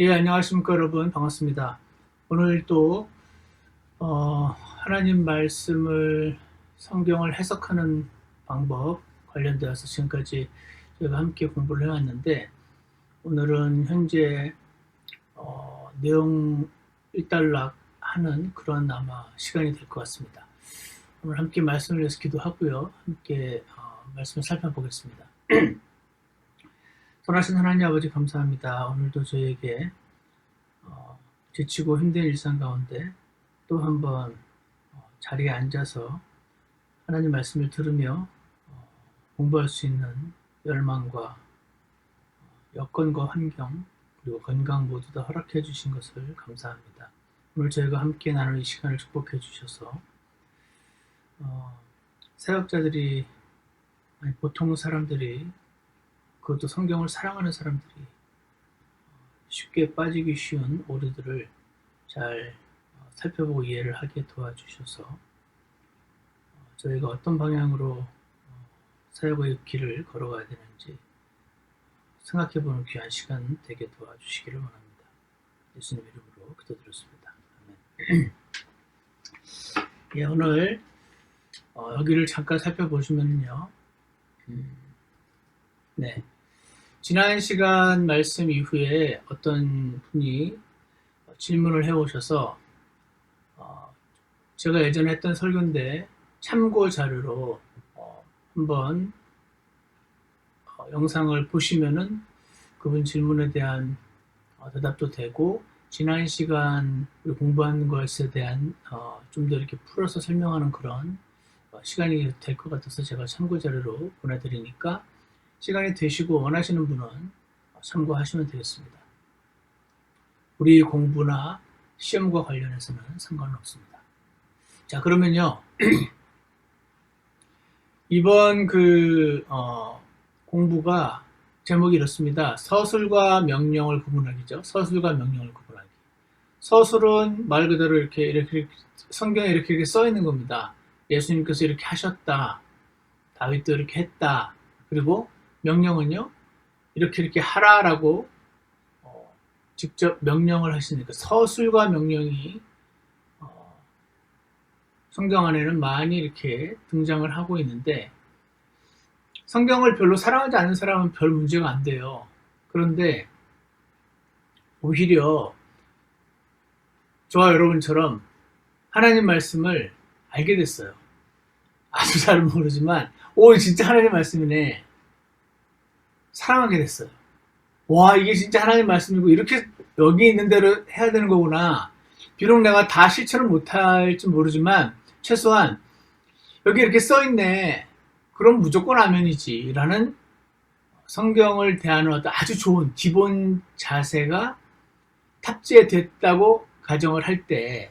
예, 안녕하십니까, 여러분. 반갑습니다. 오늘 또, 하나님 말씀을, 성경을 해석하는 방법 관련되어서 지금까지 저희가 함께 공부를 해왔는데, 오늘은 현재, 내용 일단락 하는 그런 아마 시간이 될 것 같습니다. 오늘 함께 말씀을 위해서 기도하고요. 함께, 말씀을 살펴보겠습니다. 선하신 하나님 아버지 감사합니다. 오늘도 저에게 지치고 힘든 일상 가운데 또 한번 자리에 앉아서 하나님 말씀을 들으며 공부할 수 있는 열망과 여건과 환경 그리고 건강 모두 다 허락해 주신 것을 감사합니다. 오늘 저희가 함께 나눌 이 시간을 축복해 주셔서 사역자들이 아니 보통 사람들이 그것도 성경을 사랑하는 사람들이 쉽게 빠지기 쉬운 오류들을 잘 살펴보고 이해를 하게 도와주셔서 저희가 어떤 방향으로 사역의 길을 걸어가야 되는지 생각해보는 귀한 시간 되게 도와주시기를 원합니다. 예수님 이름으로 기도드렸습니다. 아멘. 예, 오늘 여기를 잠깐 살펴보시면요. 네. 지난 시간 말씀 이후에 어떤 분이 질문을 해오셔서 제가 예전에 했던 설교인데 참고 자료로 한번 영상을 보시면은 그분 질문에 대한 대답도 되고 지난 시간 우리 공부한 것에 대한 좀 더 이렇게 풀어서 설명하는 그런 시간이 될 것 같아서 제가 참고 자료로 보내드리니까 시간이 되시고 원하시는 분은 참고하시면 되겠습니다. 우리 공부나 시험과 관련해서는 상관은 없습니다. 자, 그러면요. 이번 공부가 제목이 이렇습니다. 서술과 명령을 구분하기죠. 서술과 명령을 구분하기. 서술은 말 그대로 이렇게 성경에 이렇게 써 있는 겁니다. 예수님께서 이렇게 하셨다. 다윗도 이렇게 했다. 그리고 명령은요, 이렇게 하라라고 직접 명령을 하시니까 서술과 명령이 성경 안에는 많이 이렇게 등장을 하고 있는데 성경을 별로 사랑하지 않는 사람은 별 문제가 안 돼요. 그런데 오히려 저와 여러분처럼 하나님 말씀을 알게 됐어요. 아주 잘은 모르지만 진짜 하나님 말씀이네. 사랑하게 됐어요. 와, 이게 진짜 하나님 말씀이고 이렇게 여기 있는 대로 해야 되는 거구나. 비록 내가 다 실천을 못할지 모르지만 최소한 여기 이렇게 써있네. 그럼 무조건 아멘이지 라는 성경을 대하는 어떤 아주 좋은 기본 자세가 탑재됐다고 가정을 할 때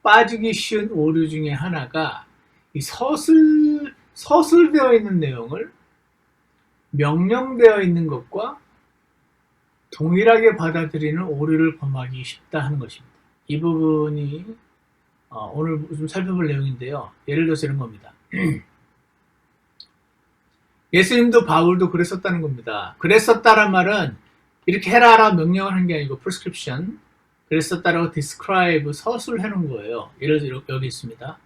빠지기 쉬운 오류 중에 하나가 이 서술되어 있는 내용을 명령되어 있는 것과 동일하게 받아들이는 오류를 범하기 쉽다 하는 것입니다. 이 부분이 오늘 좀 살펴볼 내용인데요. 예를 들어서 이런 겁니다. 예수님도 바울도 그랬었다는 겁니다. 그랬었다란 말은 이렇게 해라라 명령을 한 게 아니고 prescription, 그랬었다라고 describe, 서술해 놓은 거예요. 예를 들어 여기 있습니다.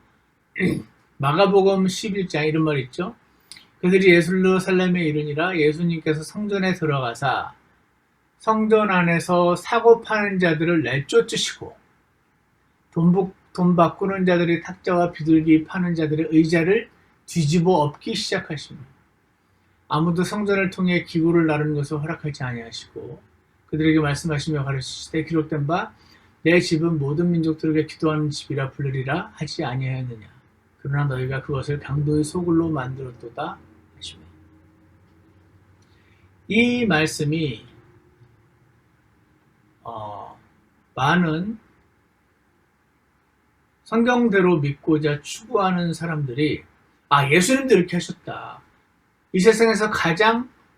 마가복음 11장 이런 말이 있죠. 그들이 예루살렘에 이르니라 예수님께서 성전에 들어가사 성전 안에서 사고 파는 자들을 내쫓으시고 돈 바꾸는 자들의 탁자와 비둘기 파는 자들의 의자를 뒤집어 엎기 시작하십니다. 아무도 성전을 통해 기구를 나르는 것을 허락하지 아니하시고 그들에게 말씀하시며 가르치시되 기록된 바 내 집은 모든 민족들에게 기도하는 집이라 부르리라 하지 아니하였느냐. 그러나 너희가 그것을 강도의 소굴로 만들었도다 하시며. 이 말씀이 많은 성경대로 믿고자 추구하는 사람들이 예수님도 이렇게 하셨다. 이 세상에서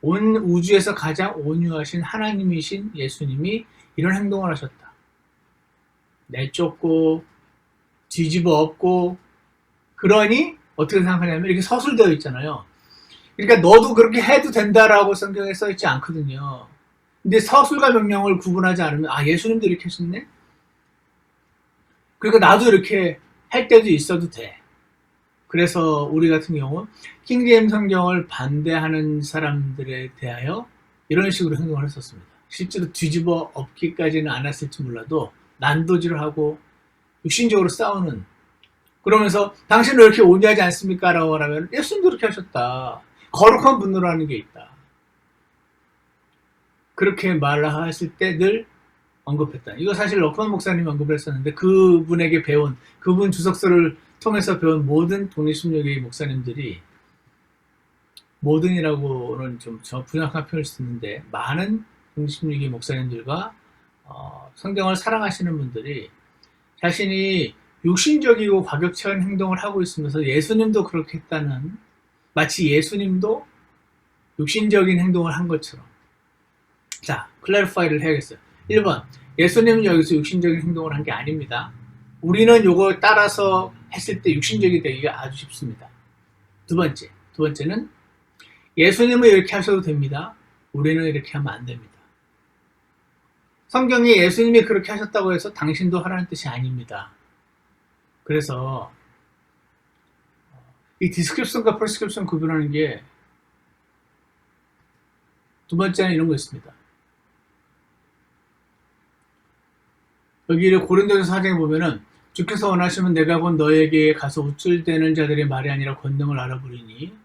온 우주에서 가장 온유하신 하나님이신 예수님이 이런 행동을 하셨다. 내쫓고 뒤집어 엎고 그러니 어떻게 생각하냐면 이렇게 서술되어 있잖아요. 그러니까 너도 그렇게 해도 된다라고 성경에 써있지 않거든요. 근데 서술과 명령을 구분하지 않으면 예수님도 이렇게 하셨네? 그러니까 나도 이렇게 할 때도 있어도 돼. 그래서 우리 같은 경우 킹제임 성경을 반대하는 사람들에 대하여 이런 식으로 행동을 했었습니다. 실제로 뒤집어 엎기까지는 않았을지 몰라도 난도질을 하고 육신적으로 싸우는, 그러면서 당신은 왜 이렇게 온유하지 않습니까? 라고 하면 예수님도 그렇게 하셨다. 거룩한 분노를 하는 게 있다. 그렇게 말했을 때 늘 언급했다. 이거 사실 러프만 목사님이 언급을 했었는데 그분에게 배운, 그분 주석서를 통해서 배운 모든 독립심리교의 목사님들이, 모든이라고는 좀 부정확한 표현을 쓰는데 많은 독립심리교의 목사님들과 성경을 사랑하시는 분들이 자신이 육신적이고 과격한 행동을 하고 있으면서 예수님도 그렇게 했다는, 마치 예수님도 육신적인 행동을 한 것처럼. 자, 클래리파이를 해야겠어요. 1번, 예수님은 여기서 육신적인 행동을 한 게 아닙니다. 우리는 요거 따라서 했을 때 육신적이 되기가 아주 쉽습니다. 두 번째는 예수님은 이렇게 하셔도 됩니다. 우리는 이렇게 하면 안 됩니다. 성경이 예수님이 그렇게 하셨다고 해서 당신도 하라는 뜻이 아닙니다. 그래서 이 디스크립션과 프레스크립션 구분하는 게, 두 번째는 이런 거 있습니다. 여기를 고린도전서 4장에 보면은 주께서 원하시면 내가 본 너에게 가서 우쭐대는 자들의 말이 아니라 권능을 알아보리니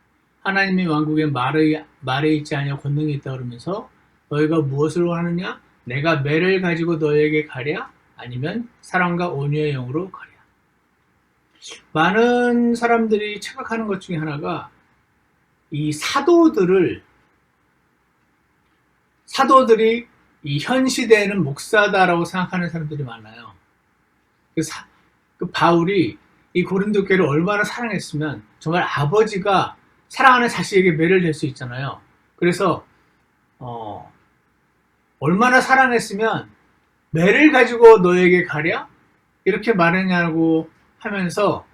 하나님의 왕국에 말에 있지 아니하 권능이 있다 그러면서 너희가 무엇을 원하느냐? 내가 매를 가지고 너에게 가랴? 아니면 사랑과 온유의 영으로 가랴? 많은 사람들이 착각하는 것 중에 하나가 이 사도들이 이 현 시대에는 목사다라고 생각하는 사람들이 많아요. 그 바울이 이 고린도 교회를 얼마나 사랑했으면 정말 아버지가 사랑하는 자식에게 매를 댈 수 있잖아요. 그래서 얼마나 사랑했으면 매를 가지고 너에게 가랴? 이렇게 말했냐고 하면서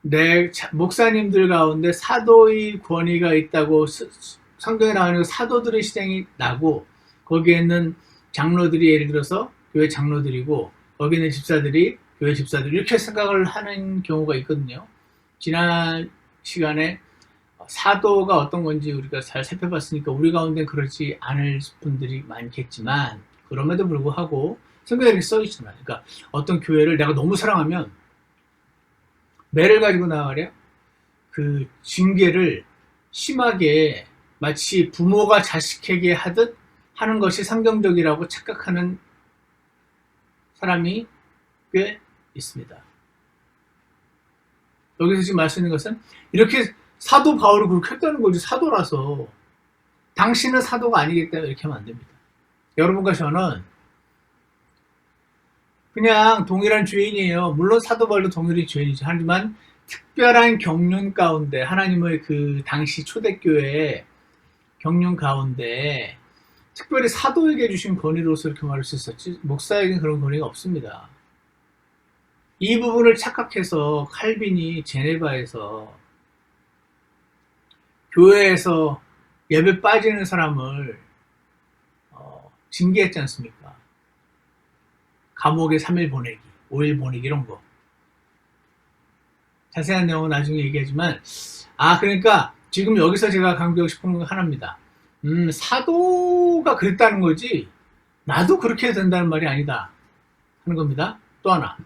내 목사님들 가운데 사도의 권위가 있다고 성경에 나오는 사도들의 시장이 나고, 거기에 있는 장로들이 예를 들어서 교회 장로들이고 거기 있는 집사들이 교회 집사들, 이렇게 생각을 하는 경우가 있거든요. 지난 시간에 사도가 어떤 건지 우리가 잘 살펴봤으니까 우리 가운데 그렇지 않을 분들이 많겠지만, 그럼에도 불구하고 성경에 이렇게 써있잖아요. 그러니까 어떤 교회를 내가 너무 사랑하면 매를 가지고 나가랴? 그 징계를 심하게 마치 부모가 자식에게 하듯 하는 것이 성경적이라고 착각하는 사람이 꽤 있습니다. 여기서 지금 말씀하는 것은 이렇게 사도 바울이 그렇게 했다는 거지. 사도라서. 당신은 사도가 아니기 때문에 이렇게 하면 안 됩니다. 여러분과 저는 그냥 동일한 죄인이에요. 물론 사도 바울도 동일한 죄인이죠. 하지만 특별한 경륜 가운데, 하나님의 그 당시 초대교회의 경륜 가운데 특별히 사도에게 주신 권위로서 이렇게 말할 수 있었지, 목사에게는 그런 권위가 없습니다. 이 부분을 착각해서 칼빈이 제네바에서 교회에서 예배 빠지는 사람을 징계했지 않습니까? 감옥에 3일 보내기, 5일 보내기, 이런 거. 자세한 내용은 나중에 얘기하지만, 그러니까 지금 여기서 제가 강조하고 싶은 건 하나입니다. 사도가 그랬다는 거지 나도 그렇게 해야 된다는 말이 아니다 하는 겁니다. 또 하나,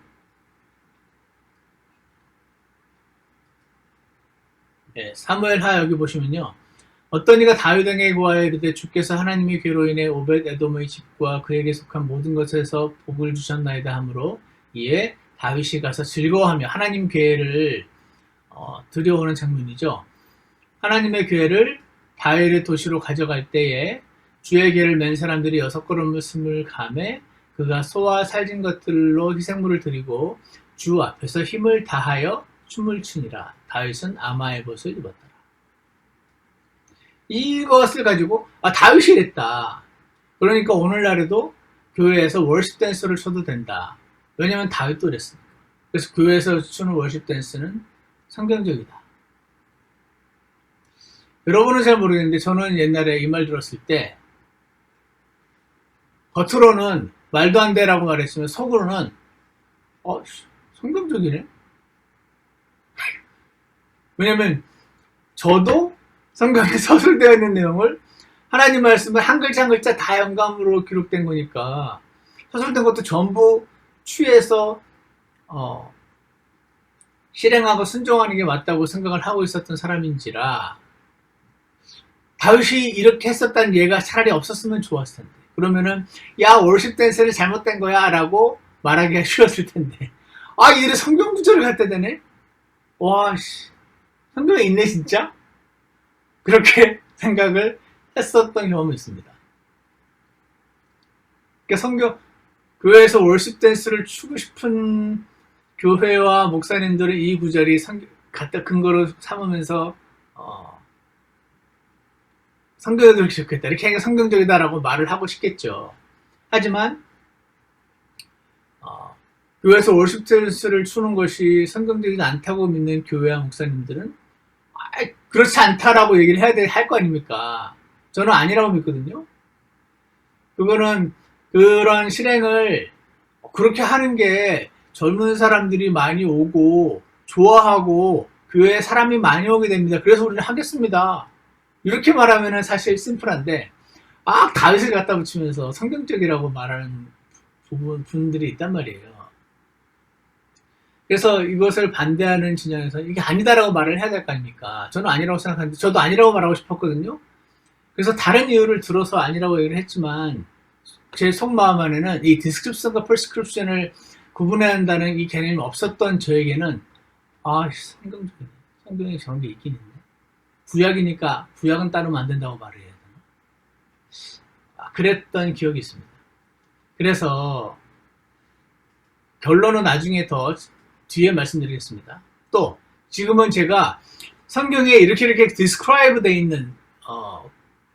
사무엘하 여기 보시면요, 어떤 이가 다윗에게 구하여 이르되 주께서 하나님의 괴로 인해 오벳 에돔의 집과 그에게 속한 모든 것에서 복을 주셨나이다 하므로 이에 다윗이 가서 즐거워하며, 하나님 괴를 들여오는 장면이죠. 하나님의 괴를 다윗의 도시로 가져갈 때에 주의 괴를 맨 사람들이 6걸음을 가매 그가 소와 살진 것들로 희생물을 드리고 주 앞에서 힘을 다하여 춤을 추니라. 다윗은 아마의 벗을 입었더라. 이것을 가지고 다윗이 이랬다. 그러니까 오늘날에도 교회에서 월십 댄스를 쳐도 된다. 왜냐하면 다윗도 그랬으니까. 그래서 교회에서 추는 월십 댄스는 성경적이다. 여러분은 잘 모르겠는데 저는 옛날에 이 말 들었을 때 겉으로는 말도 안 되라고 말했으면 속으로는 성경적이네. 왜냐면 저도 성경에 서술되어 있는 내용을 하나님 말씀을 한 글자 한 글자 다 영감으로 기록된 거니까 서술된 것도 전부 취해서 실행하고 순종하는 게 맞다고 생각을 하고 있었던 사람인지라 다윗이 이렇게 했었다는 예가 차라리 없었으면 좋았을 텐데 그러면은 야 월십 댄스는 잘못된 거야 라고 말하기가 쉬웠을 텐데 이래 성경 구절을 갖다 대네. 와씨 성경에 있네 진짜. 그렇게 생각을 했었던 경험이 있습니다. 그러니까 교회에서 월십 댄스를 추고 싶은 교회와 목사님들은 이 구절이 갖다 근거로 삼으면서 성경에 그렇게 적혔다 이렇게 하니까 성경적이다라고 말을 하고 싶겠죠. 하지만 교회에서 월십 댄스를 추는 것이 성경적이지 않다고 믿는 교회와 목사님들은 그렇지 않다라고 얘기를 할 거 아닙니까? 저는 아니라고 믿거든요. 그거는 그런 실행을 그렇게 하는 게 젊은 사람들이 많이 오고 좋아하고 교회에 사람이 많이 오게 됩니다. 그래서 우리는 하겠습니다. 이렇게 말하면 사실 심플한데 다윗을 갖다 붙이면서 성경적이라고 말하는 분들이 있단 말이에요. 그래서 이것을 반대하는 진영에서 이게 아니다라고 말을 해야 될 거 아닙니까? 저는 아니라고 생각하는데 저도 아니라고 말하고 싶었거든요. 그래서 다른 이유를 들어서 아니라고 얘기를 했지만 제 속마음 안에는 이 디스크립션과 프리스크립션을 구분해야 한다는 이 개념이 없었던 저에게는 성경적이네. 성경에 저런 게 있긴 있네. 구약이니까 구약은 따르면 안 된다고 말을 해야 되나? 그랬던 기억이 있습니다. 그래서 결론은 나중에 더 뒤에 말씀드리겠습니다. 또 지금은 제가 성경에 이렇게 디스크라이브 되어 있는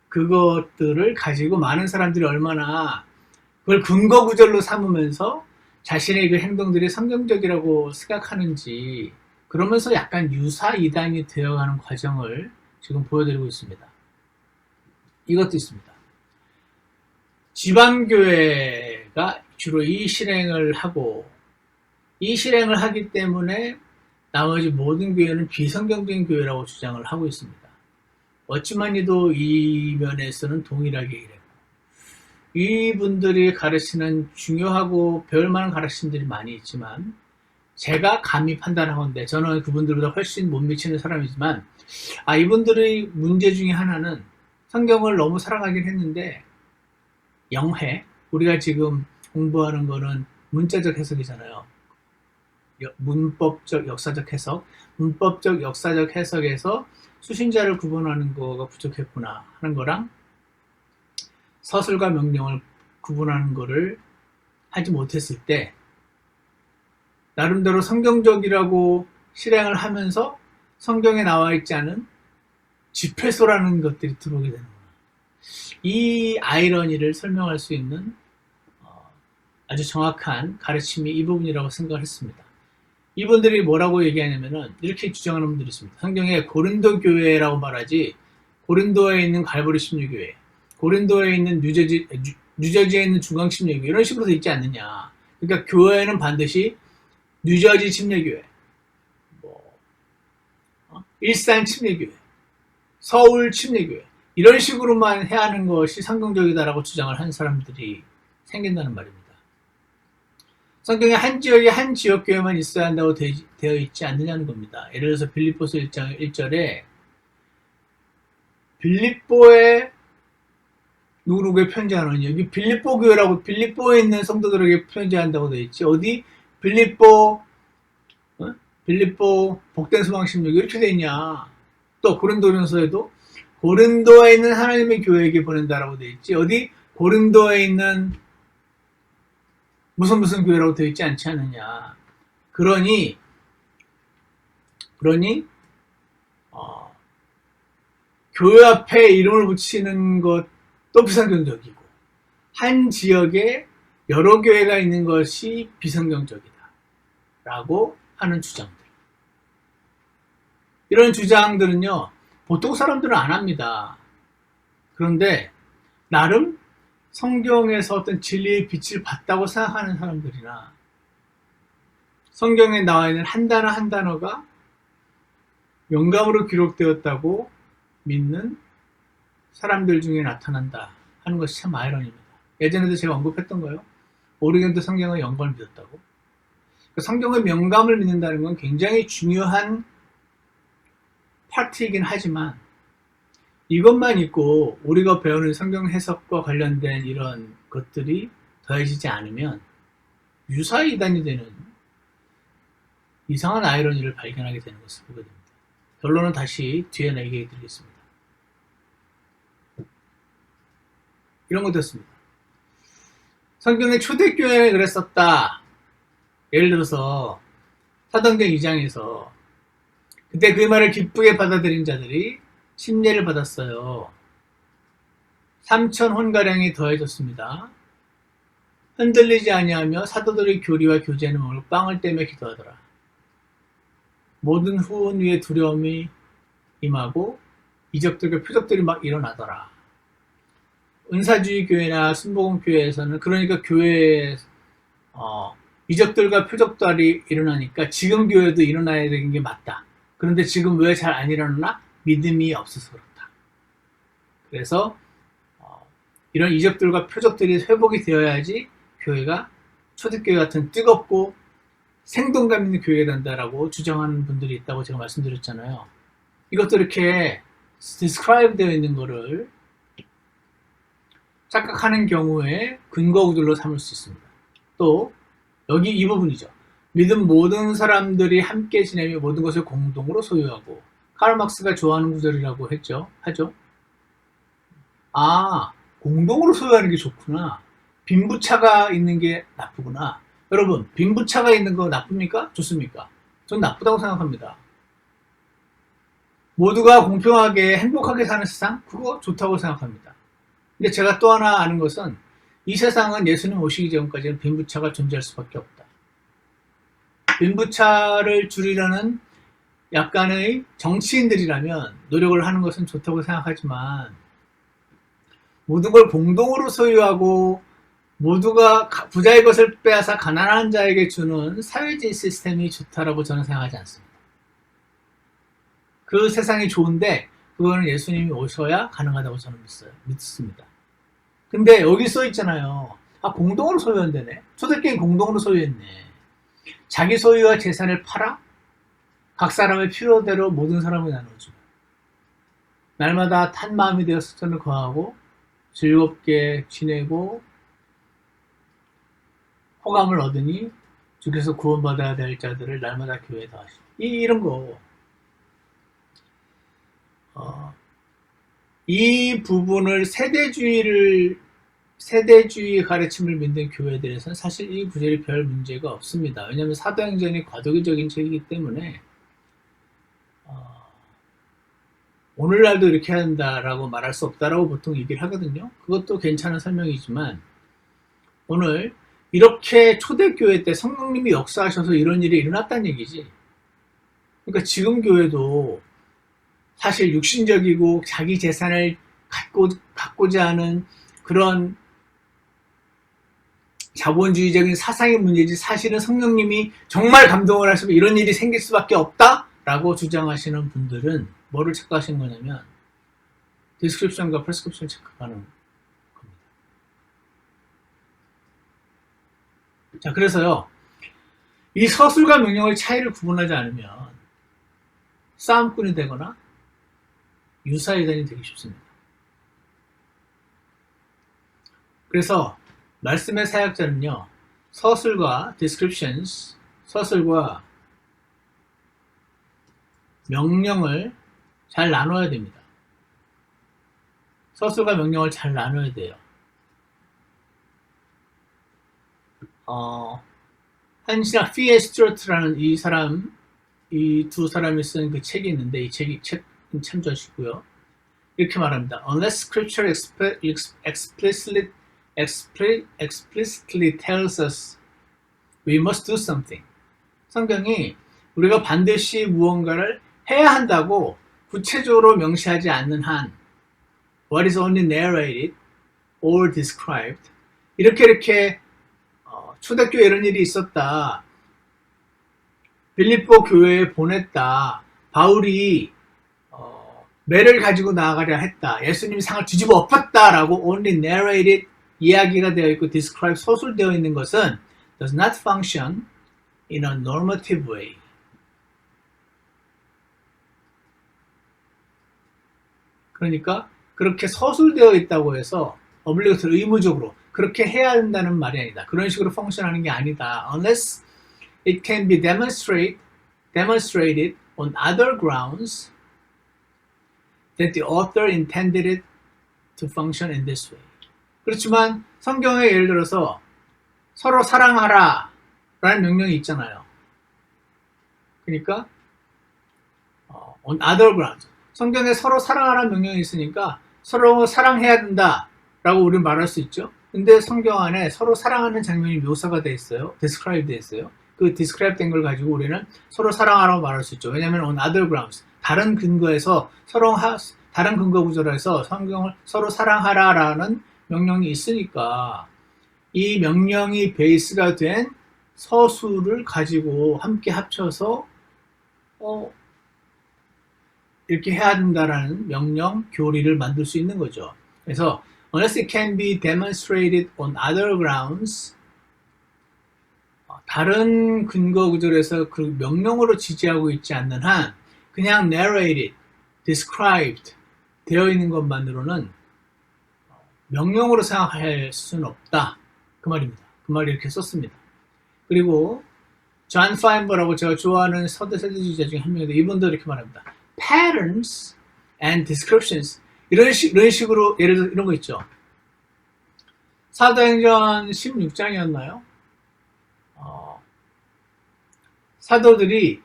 그것들을 가지고 많은 사람들이 얼마나 그걸 근거 구절로 삼으면서 자신의 그 행동들이 성경적이라고 생각하는지 그러면서 약간 유사 이단이 되어가는 과정을 지금 보여드리고 있습니다. 이것도 있습니다. 지방교회가 주로 이 실행을 하기 때문에 나머지 모든 교회는 비성경적인 교회라고 주장을 하고 있습니다. 어찌만해도 이 면에서는 동일하게 이랬고 이분들이 가르치는 중요하고 별만한 가르침들이 많이 있지만 제가 감히 판단하건대 저는 그분들보다 훨씬 못 미치는 사람이지만 이분들의 문제 중에 하나는 성경을 너무 사랑하긴 했는데 영해 우리가 지금 공부하는 거는 문자적 해석이잖아요. 문법적 역사적 해석 문법적 역사적 해석에서 수신자를 구분하는 거가 부족했구나 하는 거랑 서술과 명령을 구분하는 거를 하지 못했을 때 나름대로 성경적이라고 실행을 하면서 성경에 나와 있지 않은 집회소라는 것들이 들어오게 되는 거예요. 이 아이러니를 설명할 수 있는 아주 정확한 가르침이 이 부분이라고 생각을 했습니다. 이분들이 뭐라고 얘기하냐면은 이렇게 주장하는 분들이 있습니다. 성경에 고린도 교회라고 말하지 고린도에 있는 갈보리 심리교회, 고린도에 있는 뉴저지에 있는 중앙 심리교회 이런 식으로 돼 있지 않느냐. 그러니까 교회는 반드시 뉴저지 침례교회, 일산 침례교회, 서울 침례교회 이런 식으로만 해야 하는 것이 성경적이다라고 주장을 하는 사람들이 생긴다는 말입니다. 성경에 한 지역에 한 지역교회만 있어야 한다고 되어 있지 않느냐는 겁니다. 예를 들어서 빌립보서 1장 1절에 빌립보에 누구에게 편지하느냐 여기 빌립보 교회라고 빌립보에 있는 성도들에게 편지한다고 되어 있지 어디 빌립보 복된 소망 심령이 이렇게 되어 있냐. 또 고린도전서에도 고린도에 있는 하나님의 교회에게 보낸다라고 되어 있지 어디 고린도에 있는 무슨 교회라고 되어 있지 않지 않느냐. 그러니 교회 앞에 이름을 붙이는 것도 비성경적이고 한 지역에 여러 교회가 있는 것이 비성경적이다 라고 하는 주장들. 이런 주장들은요 보통 사람들은 안 합니다. 그런데 나름 성경에서 어떤 진리의 빛을 봤다고 생각하는 사람들이나 성경에 나와 있는 한 단어 한 단어가 영감으로 기록되었다고 믿는 사람들 중에 나타난다 하는 것이 참 아이러니입니다. 예전에도 제가 언급했던 거예요. 오리겐도 성경의 영감을 믿었다고. 성경의 영감을 믿는다는 건 굉장히 중요한 파트이긴 하지만 이것만 있고 우리가 배우는 성경 해석과 관련된 이런 것들이 더해지지 않으면 유사히 이단이 되는 이상한 아이러니를 발견하게 되는 것을 보게 됩니다. 결론은 다시 뒤에 얘기해 드리겠습니다. 이런 것이었습니다. 성경의 초대교회에 그랬었다. 예를 들어서 사도행전 2장에서 그때 그 말을 기쁘게 받아들인 자들이 침례를 받았어요. 3,000 혼가량이 더해졌습니다. 흔들리지 아니하며 사도들의 교리와 교제는 먹을 빵을 떼며 기도하더라. 모든 후원 위에 두려움이 임하고 이적들과 표적들이 막 일어나더라. 은사주의 교회나 순복음 교회에서는 그러니까 교회에 이적들과 표적들이 일어나니까 지금 교회도 일어나야 되는 게 맞다. 그런데 지금 왜 잘 안 일어나나? 믿음이 없어서 그렇다. 그래서 이런 이적들과 표적들이 회복이 되어야지 교회가 초대교회 같은 뜨겁고 생동감 있는 교회가 된다라고 주장하는 분들이 있다고 제가 말씀드렸잖아요. 이것도 이렇게 describe 되어 있는 거를 착각하는 경우에 근거구들로 삼을 수 있습니다. 또 여기 이 부분이죠. 믿음 모든 사람들이 함께 지내며 모든 것을 공동으로 소유하고 카를 막스가 좋아하는 구절이라고 하죠. 아, 공동으로 소유하는 게 좋구나. 빈부차가 있는 게 나쁘구나. 여러분, 빈부차가 있는 거 나쁩니까? 좋습니까? 전 나쁘다고 생각합니다. 모두가 공평하게 행복하게 사는 세상? 그거 좋다고 생각합니다. 근데 제가 또 하나 아는 것은 이 세상은 예수님 오시기 전까지는 빈부차가 존재할 수밖에 없다. 빈부차를 줄이려는 약간의 정치인들이라면 노력을 하는 것은 좋다고 생각하지만 모든 걸 공동으로 소유하고 모두가 부자의 것을 빼앗아 가난한 자에게 주는 사회주의 시스템이 좋다라고 저는 생각하지 않습니다. 그 세상이 좋은데 그거는 예수님이 오셔야 가능하다고 저는 믿습니다. 근데 여기 써 있잖아요. 아, 공동으로 소유한다네. 초대교회 공동으로 소유했네. 자기 소유와 재산을 팔아 각 사람의 필요대로 모든 사람을 나눠주고 날마다 탄 마음이 되어 스턴을 거하고 즐겁게 지내고 호감을 얻으니 주께서 구원받아야 될 자들을 날마다 교회에 더하시고 이런 거 이 부분을 세대주의 가르침을 믿는 교회들에서는 사실 이 구절이 별 문제가 없습니다. 왜냐하면 사도행전이 과도기적인 책이기 때문에 오늘날도 이렇게 해야 한다라고 말할 수 없다라고 보통 얘기를 하거든요. 그것도 괜찮은 설명이지만 오늘 이렇게 초대교회 때 성령님이 역사하셔서 이런 일이 일어났다는 얘기지. 그러니까 지금 교회도 사실 육신적이고 자기 재산을 갖고자 하는 그런 자본주의적인 사상의 문제지 사실은 성령님이 정말 감동을 하시고 이런 일이 생길 수밖에 없다라고 주장하시는 분들은 뭐를 착각하시는 거냐면 디스크립션과 프레스크립션을 착각하는 겁니다. 자, 그래서요. 이 서술과 명령의 차이를 구분하지 않으면 싸움꾼이 되거나 유사이단이 되기 쉽습니다. 그래서 말씀의 사역자는요. 서술과 descriptions, 서술과 명령을 잘 나눠야 됩니다. 서술과 명령을 잘 나눠야 돼요. 한시나 피에 스튜어트라는 이 두 사람이 쓴 그 책이 있는데 이 책 참조하시고요. 이렇게 말합니다. Unless Scripture explicitly tells us we must do something. 성경이 우리가 반드시 무언가를 해야 한다고 구체적으로 명시하지 않는 한 what is only narrated or described 이렇게 초대교회 이런 일이 있었다. 빌립보 교회에 보냈다. 바울이 매를 가지고 나아가려 했다. 예수님이 상을 뒤집어 엎었다라고 only narrated 이야기가 되어 있고 describe 서술되어 있는 것은 does not function in a normative way. 그러니까 그렇게 서술되어 있다고 해서 obligatory 의무적으로 그렇게 해야 한다는 말이 아니다. 그런 식으로 펑션하는 게 아니다. Unless it can be demonstrated on other grounds that the author intended it to function in this way. 그렇지만 성경에 예를 들어서 서로 사랑하라 라는 명령이 있잖아요. 그러니까 on other grounds. 성경에 서로 사랑하라는 명령이 있으니까 서로 사랑해야 된다 라고 우리는 말할 수 있죠. 근데 성경 안에 서로 사랑하는 장면이 묘사가 돼 있어요. describe 돼 있어요. 그 describe 된 걸 가지고 우리는 서로 사랑하라고 말할 수 있죠. 왜냐하면 on other grounds. 다른 근거에서 다른 근거 구조에서 성경을 서로 사랑하라라는 명령이 있으니까 이 명령이 베이스가 된 서술을 가지고 함께 합쳐서 이렇게 해야 된다라는 명령 교리를 만들 수 있는 거죠. 그래서 unless it can be demonstrated on other grounds 다른 근거 구조에서 그 명령으로 지지하고 있지 않는 한 그냥 narrated, described 되어 있는 것만으로는 명령으로 생각할 수는 없다. 그 말입니다. 그 말을 이렇게 썼습니다. 그리고 존 파인버라고 제가 좋아하는 세대주의자 중에 한 명인데 이분도 이렇게 말합니다. Patterns and descriptions 이런 식으로 예를 들어 이런 거 있죠. 사도행전 16장이었나요? 사도행전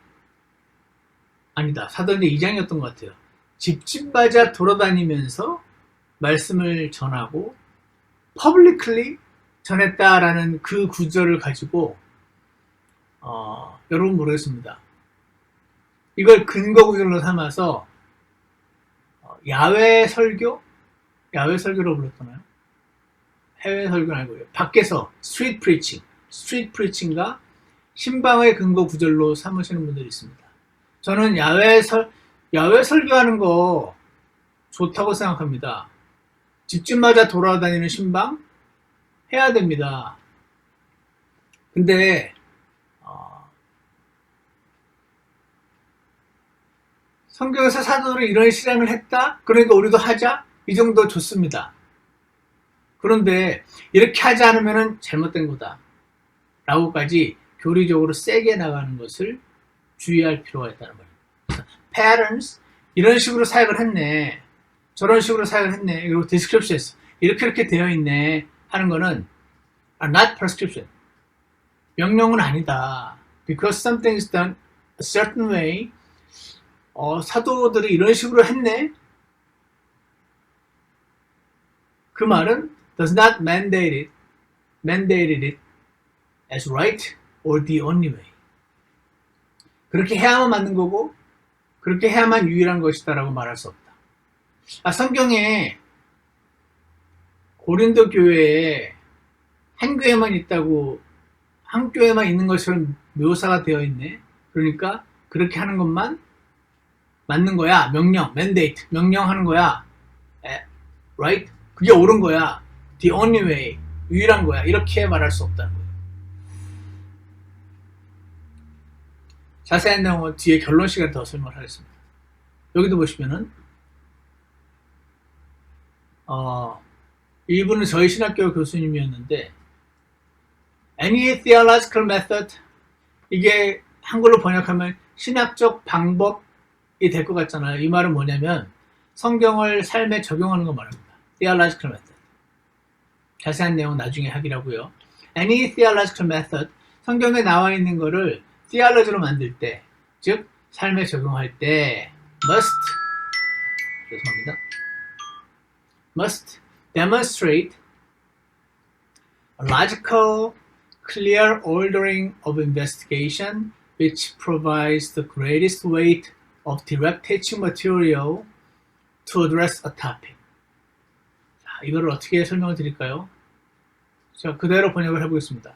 2장이었던 것 같아요. 집집마다 돌아다니면서 말씀을 전하고 publicly 전했다라는 그 구절을 가지고 여러분 모르겠습니다. 이걸 근거 구절로 삼아서 야외 설교로 불렀잖아요. 해외 설교는 아니고요. 밖에서 스트리트 프리칭과 신방의 근거 구절로 삼으시는 분들이 있습니다. 저는 야외 설교하는 거 좋다고 생각합니다. 집집마다 돌아다니는 신방 해야 됩니다. 근데 성경에서 사도들이 이런 실행을 했다? 그러니까 우리도 하자? 이 정도 좋습니다. 그런데 이렇게 하지 않으면 잘못된 거다. 라고까지 교리적으로 세게 나가는 것을 주의할 필요가 있다는 말입니다. patterns, 이런 식으로 사역을 했네. 저런 식으로 사역을 했네. 그리고 descriptions, 이렇게 되어 있네. 하는 거는 are not prescription. 명령은 아니다. Because something is done a certain way. 사도들이 이런 식으로 했네. 그 말은 does not mandated it as right or the only way. 그렇게 해야만 맞는 거고 그렇게 해야만 유일한 것이다 라고 말할 수 없다. 성경에 고린도 교회에 한 교회만 있다고 한 교회만 있는 것처럼 묘사가 되어 있네. 그러니까 그렇게 하는 것만 맞는 거야. 명령, mandate, 명령하는 거야. right? 그게 옳은 거야. the only way, 유일한 거야. 이렇게 말할 수 없다는 거예요. 자세한 내용은 뒤에 결론 시간에 더 설명을 하겠습니다. 여기도 보시면은 이분은 저희 신학교 교수님이었는데 any theological method 이게 한글로 번역하면 신학적 방법이 될 것 같잖아요. 이 말은 뭐냐면 성경을 삶에 적용하는 거 말합니다. theological method. 자세한 내용은 나중에 하기라고요. any theological method 성경에 나와 있는 거를 theology로 만들 때, 즉 삶에 적용할 때 must demonstrate a logical, clear ordering of investigation which provides the greatest weight of direct teaching material to address a topic. 자, 이거를 어떻게 설명을 드릴까요? 자, 그대로 번역을 해보겠습니다.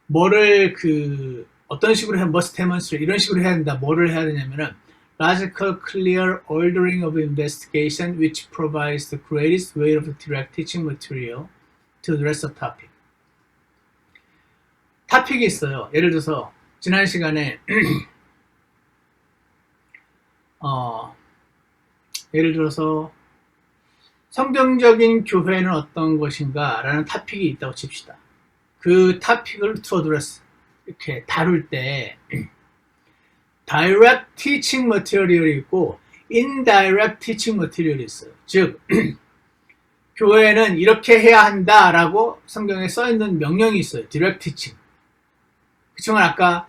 뭐를 어떤 식으로 must demonstrate 이런 식으로 해야 된다. 뭐를 해야 되냐면은 logical, clear ordering of investigation which provides the greatest weight of direct teaching material to address a topic. 토픽이 있어요. 예를 들어서 지난 시간에 예를 들어서 성경적인 교회는 어떤 것인가 라는 토픽이 있다고 칩시다. 그 토픽을 to address 이렇게 다룰 때 direct teaching material이 있고 indirect teaching material이 있어요. 즉 교회는 이렇게 해야 한다라고 성경에 써 있는 명령이 있어요. direct teaching. 그렇지만 아까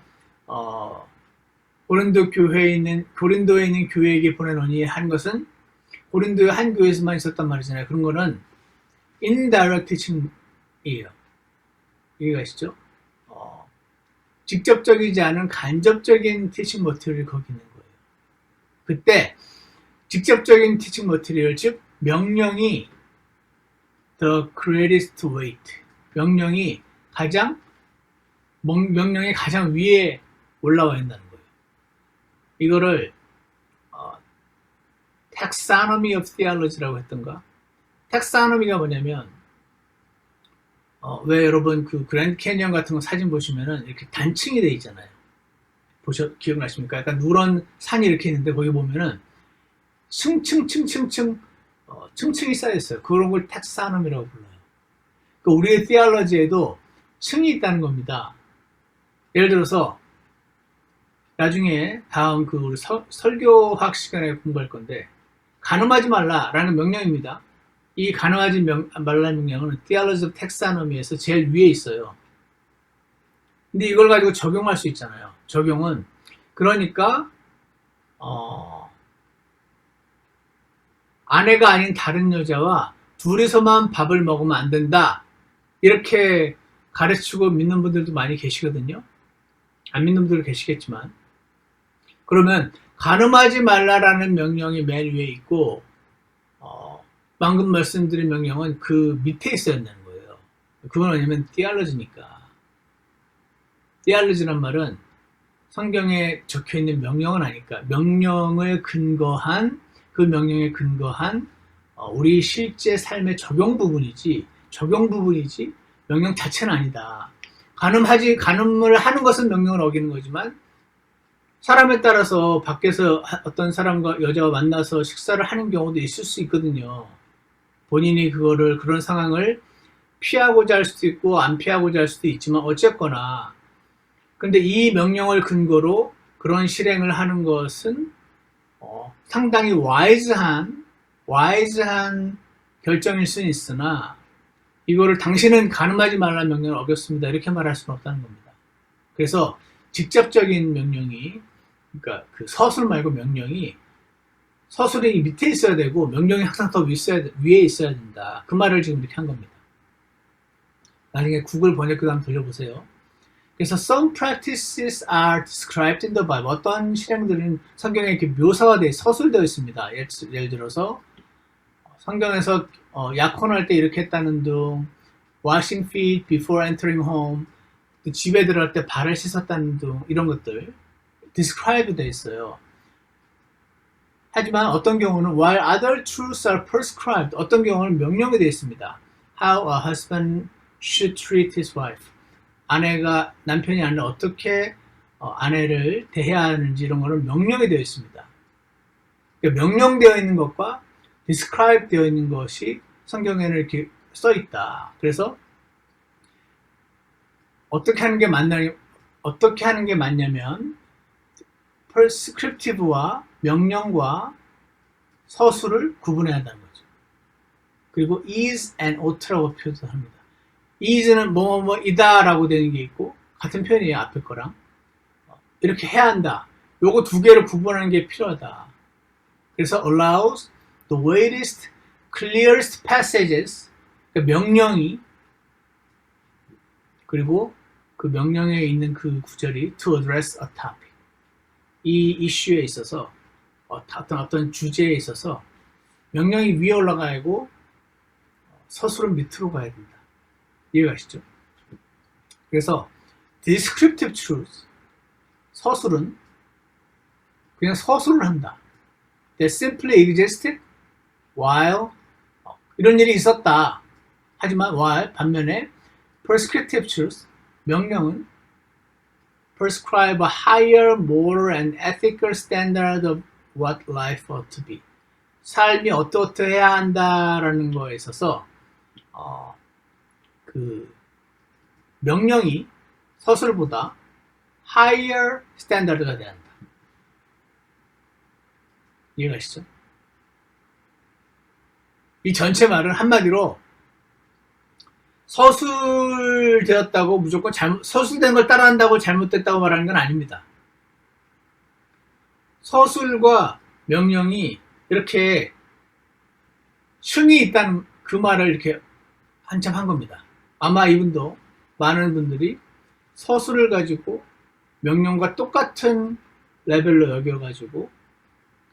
고린도에 있는 교회에게 보내노니 한 것은 고린도의 한 교회에서만 있었단 말이잖아요. 그런 거는 indirect teaching이에요. 이해가시죠? 직접적이지 않은 간접적인 teaching material이 거기 있는 거예요. 그때 직접적인 teaching material, 즉 명령이 the greatest weight, 명령이 가장 위에 올라와 있다는 거예요. 이거를 taxonomy of theology라고 했던가? taxonomy가 뭐냐면 왜 여러분 그 그랜드 캐니언 같은 거 사진 보시면은 이렇게 단층이 돼 있잖아요. 기억나십니까? 약간 누런 산이 이렇게 있는데 거기 보면은 층층이 쌓여 있어요. 그런 걸 taxonomy라고 불러요. 그러니까 우리의 theology에도 층이 있다는 겁니다. 예를 들어서 나중에 다음 우리 설교학 시간에 공부할 건데 간음하지 말라라는 명령입니다. 이 간음하지 말라는 명령은 Theology of Taxonomy에서 제일 위에 있어요. 근데 이걸 가지고 적용할 수 있잖아요. 적용은 그러니까 아내가 아닌 다른 여자와 둘이서만 밥을 먹으면 안 된다. 이렇게 가르치고 믿는 분들도 많이 계시거든요. 안 믿는 분들도 계시겠지만 그러면 간음하지 말라라는 명령이 맨 위에 있고 방금 말씀드린 명령은 그 밑에 있어야 한다는 거예요. 그건 왜냐면 theology니까. theology란 말은 성경에 적혀있는 명령은 아니까 명령을 근거한 그 명령에 근거한 우리 실제 삶의 적용 부분이지 명령 자체는 아니다. 간음을 하는 것은 명령을 어기는 거지만 사람에 따라서 밖에서 어떤 사람과 여자와 만나서 식사를 하는 경우도 있을 수 있거든요. 본인이 그런 상황을 피하고자 할 수도 있고 안 피하고자 할 수도 있지만 어쨌거나 근데 이 명령을 근거로 그런 실행을 하는 것은 상당히 와이즈한 결정일 수는 있으나 이거를 당신은 간음하지 말라는 명령을 어겼습니다. 이렇게 말할 수는 없다는 겁니다. 그래서 직접적인 명령이 그러니까 그 서술 말고 명령이 서술이 밑에 있어야 되고 명령이 항상 더 위에 있어야 된다. 그 말을 지금 이렇게 한 겁니다. 나중에 구글 번역기도 한번 돌려보세요. 그래서 some practices are described in the Bible. 어떤 실행들은 성경에 이렇게 묘사가 서술되어 있습니다. 예를 들어서 성경에서 약혼할 때 이렇게 했다는 등 washing feet before entering home 집에 들어갈 때 발을 씻었다는 등 이런 것들 describe 되어 있어요. 하지만 어떤 경우는 while other truths are prescribed 어떤 경우는 명령이 되어 있습니다. How a husband should treat his wife 남편이 아내를 어떻게 아내를 대해야 하는지 이런 거는 명령이 되어 있습니다. 그러니까 명령되어 있는 것과 describe 되어 있는 것이 성경에는 이렇게 써 있다. 그래서 어떻게 하는 게 맞냐면 prescriptive와 명령과 서술을 구분해야 한다는 거죠. 그리고 is and ought라고 표현합니다. is는 뭐뭐이다 라고 되는 게 있고 같은 표현이에요. 앞에 거랑 이렇게 해야 한다. 요거 두 개를 구분하는 게 필요하다. 그래서 allows the weightiest, clearest passages 그러니까 명령이 그리고 그 명령에 있는 그 구절이 to address a topic. 이 이슈에 있어서 어떤 주제에 있어서 명령이 위에 올라가고 서술은 밑으로 가야 된다. 이해가시죠? 그래서 descriptive truth, 서술은 그냥 서술을 한다. That simply existed while 이런 일이 있었다. 하지만 while 반면에 prescriptive truth, 명령은 prescribe a higher moral and ethical standard of what life ought to be. 삶이 어떠해야 한다라는 거에 있어서 그 명령이 서술보다 higher standard가 돼야 한다. 이해가시죠? 이 전체 말은 한마디로 서술되었다고 무조건 서술된 걸 따라한다고 잘못됐다고 말하는 건 아닙니다. 서술과 명령이 이렇게 층이 있다는 그 말을 이렇게 한참 한 겁니다. 아마 이분도 많은 분들이 서술을 가지고 명령과 똑같은 레벨로 여겨가지고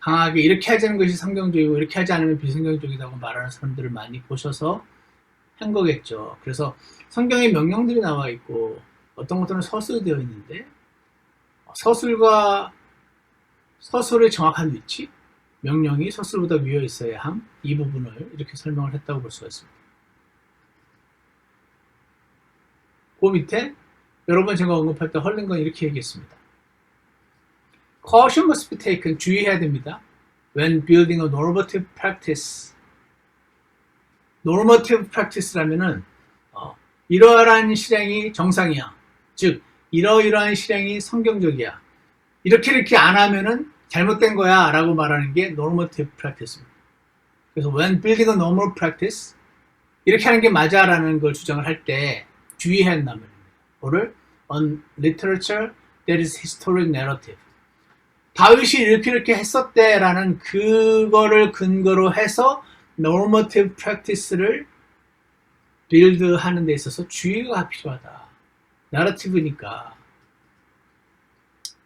강하게 이렇게 하자는 것이 성경적이고 이렇게 하지 않으면 비성경적이라고 말하는 사람들을 많이 보셔서 한 거겠죠. 그래서 성경에 명령들이 나와 있고 어떤 것들은 서술되어 있는데 서술과 서술의 정확한 위치, 명령이 서술보다 위에 있어야 함, 이 부분을 이렇게 설명을 했다고 볼 수가 있습니다. 그 밑에 여러 번 제가 언급할 때 헐린 건 이렇게 얘기했습니다. Caution must be taken, 주의해야 됩니다. When building a normative practice. normative practice라면은 이러한 실행이 정상이야. 즉 이러이러한 실행이 성경적이야. 이렇게 안 하면은 잘못된 거야 라고 말하는 게 normative practice입니다. 그래서 when building a normal practice 이렇게 하는 게 맞아 라는 걸 주장을 할 때 주의해야 한다는 말입니다. 뭐를? On literature that is historic narrative. 다윗이 이렇게 했었대 라는 그거를 근거로 해서 normative practice를 빌드하는 데 있어서 주의가 필요하다. narrative니까.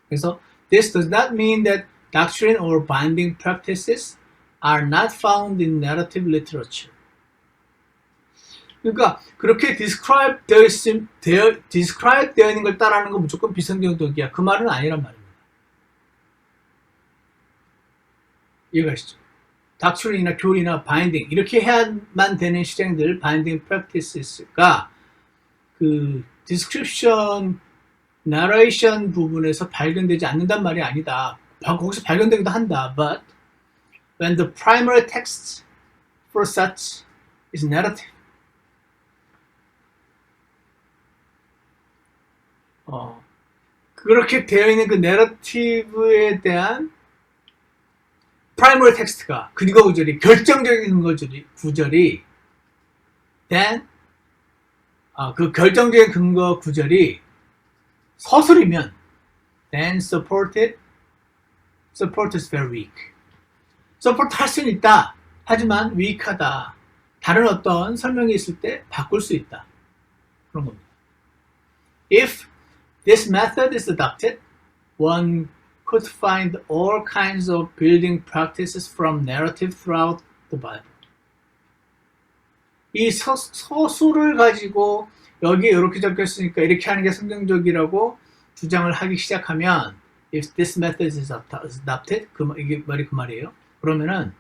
그래서 this does not mean that doctrine or binding practices are not found in narrative literature. 그러니까 그렇게 describe 되어 있는 걸 따라하는 건 무조건 비성경적이야. 그 말은 아니란 말입니다. 이해가시죠? 닥트린이나 교리나 바인딩 이렇게 해야만 되는 실행들 바인딩 practices가 그 description, narration 부분에서 발견되지 않는단 말이 아니다. 거기서 발견되기도 한다. But when the primary text for such is narrative. 그렇게 되어 있는 그 내러티브에 대한 프라이머리 텍스트가 근거 구절이 결정적인 근거 구절이 then 그 결정적인 근거 구절이 서술이면 then support is very weak. support 할 수는 있다. 하지만 weak하다. 다른 어떤 설명이 있을 때 바꿀 수 있다. 그런 겁니다. If this method is adopted, one could find all kinds of building practices from narrative throughout the Bible. 이 서술을 가지고 여기에 이렇게 적혔으니까 이렇게 하는 게 성경적이라고 주장을 하기 시작하면 if this method is adopted, 이게 말이 그 말이에요. 그러면은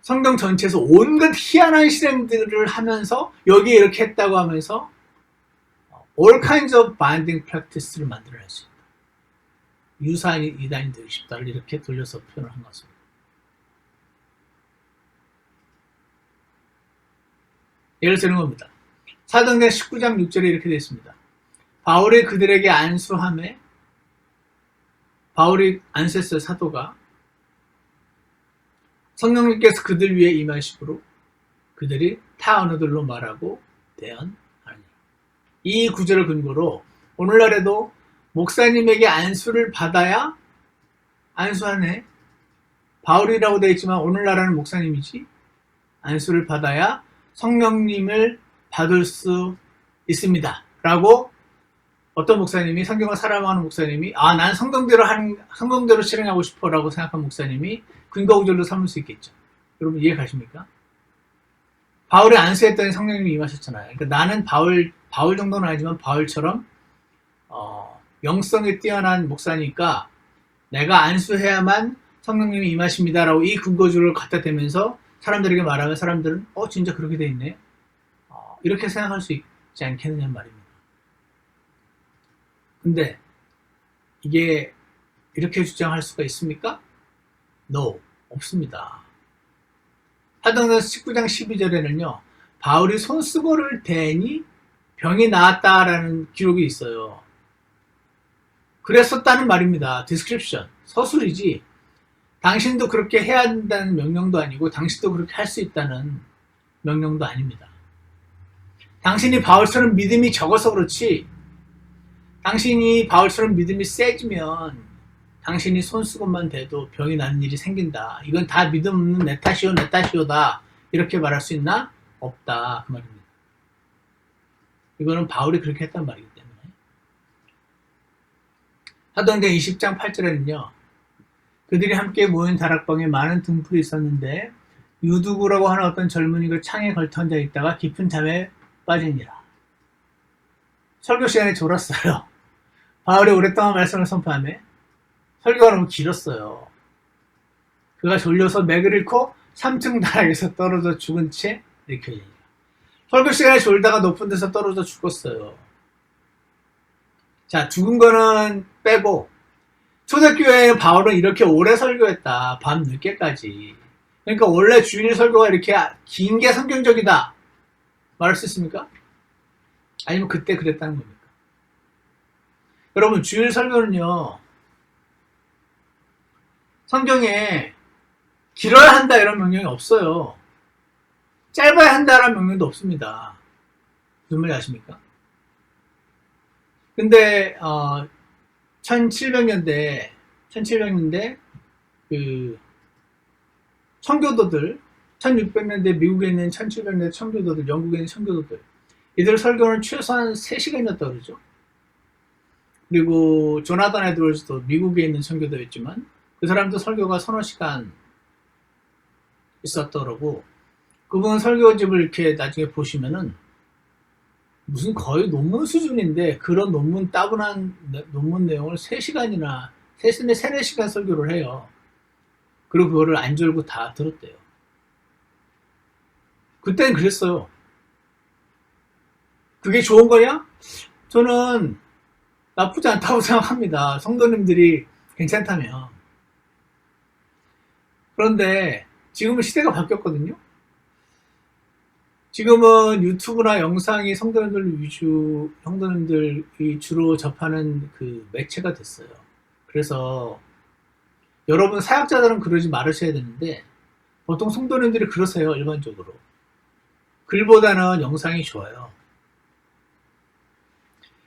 성경 전체에서 온갖 희한한 실행들을 하면서 여기에 이렇게 했다고 하면서 all kinds of binding practice를 만들어낼 수 있다. 유사한 이단이 되고 싶다를 이렇게 돌려서 표현을 한 것입니다. 예를 들는 겁니다. 사도행전 19장 6절에 이렇게 되어 있습니다. 바울이 그들에게 안수함에 바울이 안수했어요. 사도가 성령님께서 그들 위에 임하심으로 그들이 타 언어들로 말하고 대언하느니라. 이 구절을 근거로 오늘날에도 목사님에게 안수를 받아야 안수하네. 바울이라고 되어 있지만 오늘날에는 목사님이지. 안수를 받아야 성령님을 받을 수 있습니다. 라고 어떤 목사님이, 성경을 사랑하는 목사님이, 난 성경대로 실행하고 싶어 라고 생각한 목사님이 근거 구절로 삼을 수 있겠죠. 여러분 이해 가십니까? 바울이 안수했더니 성령님이 임하셨잖아요. 그러니까 나는 바울 정도는 아니지만 바울처럼 영성이 뛰어난 목사니까 내가 안수해야만 성령님이 임하십니다라고 이 근거주를 갖다 대면서 사람들에게 말하면 사람들은 진짜 그렇게 돼 있네. 이렇게 생각할 수 있지 않겠느냐는 말입니다. 근데 이게 이렇게 주장할 수가 있습니까? No, 없습니다. 사도행전 19장 12절에는요. 바울이 손수건을 대니 병이 나았다라는 기록이 있어요. 그랬었다는 말입니다. 디스크립션, 서술이지 당신도 그렇게 해야 한다는 명령도 아니고 당신도 그렇게 할 수 있다는 명령도 아닙니다. 당신이 바울처럼 믿음이 적어서 그렇지 당신이 바울처럼 믿음이 세지면 당신이 손수건만 대도 병이 나는 일이 생긴다. 이건 다 믿음 없는 내 탓이오다. 이렇게 말할 수 있나? 없다. 그 말입니다. 이거는 바울이 그렇게 했단 말이기 때문에. 사도행전 20장 8절에는요. 그들이 함께 모인 다락방에 많은 등불이 있었는데 유두구라고 하는 어떤 젊은이가 창에 걸터 앉아 있다가 깊은 잠에 빠지니라. 설교 시간에 졸았어요. 바울이 오랫동안 말씀을 선포하며 설교가 너무 길었어요. 그가 졸려서 맥을 잃고 3층 다락에서 떨어져 죽은 채 일으켜지니라. 설교 시간에 졸다가 높은 데서 떨어져 죽었어요. 자, 죽은 거는 빼고 초대교회에 바울은 이렇게 오래 설교했다. 밤 늦게까지. 그러니까 원래 주일 설교가 이렇게 긴 게 성경적이다. 말할 수 있습니까? 아니면 그때 그랬다는 겁니까? 여러분 주일 설교는요. 성경에 길어야 한다 이런 명령이 없어요. 짧아야 한다라는 명령도 없습니다. 무슨 말인지 아십니까? 근데 1700년대 그 청교도들 1600년대 미국에 있는 1700년대 청교도들 영국에 있는 청교도들 이들 설교는 최소한 3시간이었다 그러죠. 그리고 조나단 에드워즈도 미국에 있는 청교도였지만 그 사람도 설교가 서너 시간 있었다 그러고 그분 설교집을 이렇게 나중에 보시면은 무슨 거의 논문 수준인데 그런 논문 따분한 논문 내용을 3시간이나 3-4시간 설교를 해요. 그리고 그거를 안 졸고 다 들었대요. 그때는 그랬어요. 그게 좋은 거냐? 저는 나쁘지 않다고 생각합니다. 성도님들이 괜찮다면. 그런데 지금은 시대가 바뀌었거든요. 지금은 유튜브나 영상이 성도님들이 주로 접하는 그 매체가 됐어요. 그래서 여러분 사역자들은 그러지 말으셔야 되는데 보통 성도님들이 그러세요. 일반적으로. 글보다는 영상이 좋아요.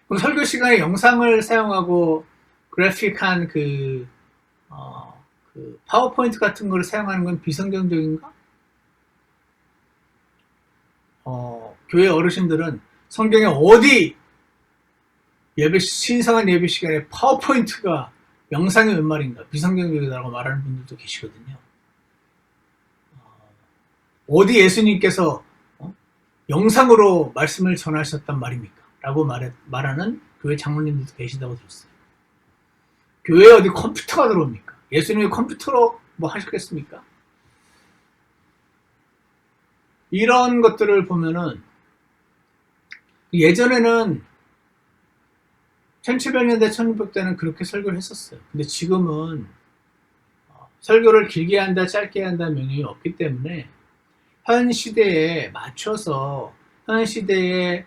그럼 설교 시간에 영상을 사용하고 그래픽한 그 파워포인트 같은 거를 사용하는 건 비성경적인가? 교회 어르신들은 성경에 어디 신성한 예배 시간에 파워포인트가 영상이 웬 말인가? 비성경적이라고 말하는 분들도 계시거든요. 어디 예수님께서 영상으로 말씀을 전하셨단 말입니까? 라고 말하는 교회 장로님들도 계시다고 들었어요. 교회에 어디 컴퓨터가 들어옵니까? 예수님이 컴퓨터로 뭐 하셨겠습니까? 이런 것들을 보면은 예전에는 1700년대, 1600대는 그렇게 설교를 했었어요. 근데 지금은 설교를 길게 한다, 짧게 한다 명령이 없기 때문에 현 시대에 맞춰서 현 시대에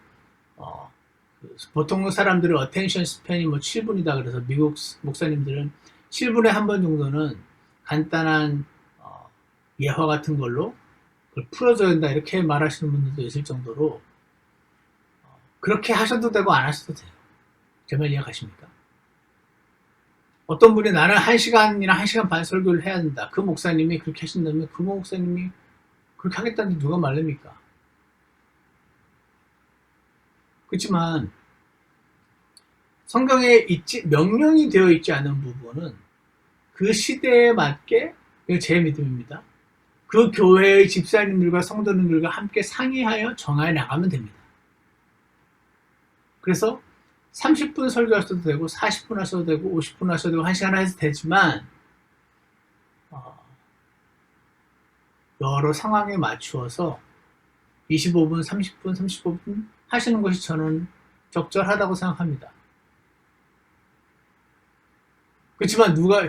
보통 사람들의 어텐션 스팬이 뭐 7분이다 그래서 미국 목사님들은 7분에 한 번 정도는 간단한 예화 같은 걸로 그걸 풀어줘야 된다 이렇게 말하시는 분들도 있을 정도로 그렇게 하셔도 되고 안 하셔도 돼요. 제 말 이해가십니까? 어떤 분이 나는 1시간이나 1시간 반 설교를 해야 된다. 그 목사님이 그렇게 하신다면 그 목사님이 그렇게 하겠다는데 누가 말립니까? 그렇지만 성경에 명령이 되어 있지 않은 부분은 그 시대에 맞게, 이거 제 믿음입니다. 그 교회의 집사님들과 성도님들과 함께 상의하여 정하여 나가면 됩니다. 그래서 30분 설교하셔도 되고 40분 하셔도 되고 50분 하셔도 되고 1시간 하셔도 되지만 여러 상황에 맞추어서 25분, 30분, 35분 하시는 것이 저는 적절하다고 생각합니다. 그렇지만 누가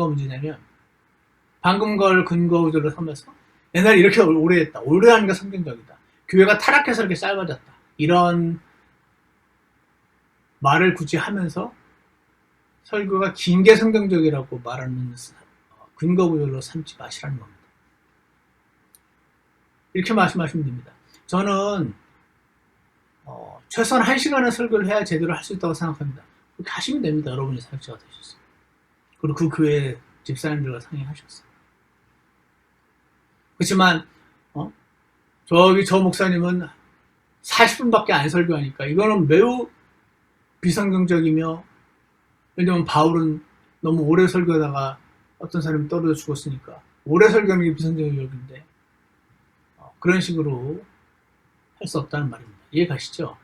문제냐면 방금 걸 근거로 삼아서 옛날에 이렇게 오래 했다. 오래 하는 게 성경적이다. 교회가 타락해서 이렇게 짧아졌다. 이런 말을 굳이 하면서 설교가 긴 게 성경적이라고 말하는 근거 구절로 삼지 마시라는 겁니다. 이렇게 말씀하시면 됩니다. 저는 최소한 1시간은 설교를 해야 제대로 할 수 있다고 생각합니다. 그렇게 하시면 됩니다. 여러분이 사역자가 되셨어요. 그리고 그 교회 집사님들과 상의하셨어요. 그렇지만 저 목사님은 40분밖에 안 설교하니까 이거는 매우 비성경적이며, 왜냐면 바울은 너무 오래 설교하다가 어떤 사람이 떨어져 죽었으니까 오래 설교하는 게 비성경적인데 그런 식으로 할 수 없다는 말입니다. 이해 가시죠?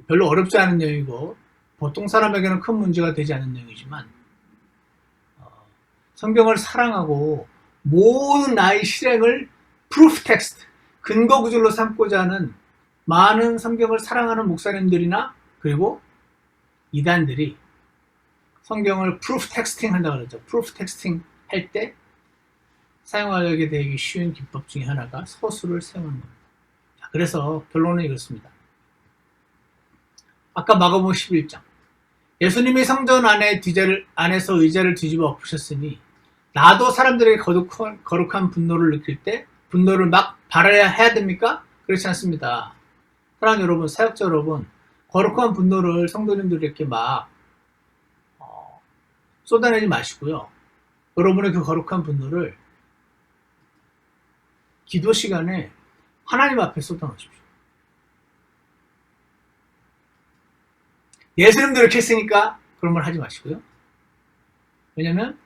별로 어렵지 않은 내용이고 보통 사람에게는 큰 문제가 되지 않은 내용이지만 성경을 사랑하고 모든 나의 실행을 프루프 텍스트, 근거 구절로 삼고자 하는 많은 성경을 사랑하는 목사님들이나 그리고 이단들이 성경을 프루프 텍스팅 한다고 그러죠. 프루프 텍스팅 할 때 사용하게 되기 쉬운 기법 중에 하나가 서술을 사용하는 겁니다. 그래서 결론은 이렇습니다. 아까 마가복음 11장, 예수님이 성전 안에서 의자를 뒤집어 엎으셨으니 나도 사람들에게 거룩한 분노를 느낄 때 분노를 막 발휘해야 해야 됩니까? 그렇지 않습니다. 사랑하는 여러분, 사역자 여러분, 거룩한 분노를 성도님들에게 막 쏟아내지 마시고요. 여러분의 그 거룩한 분노를 기도 시간에 하나님 앞에 쏟아놓으십시오. 예수님도 이렇게 했으니까 그런 걸 하지 마시고요. 왜냐면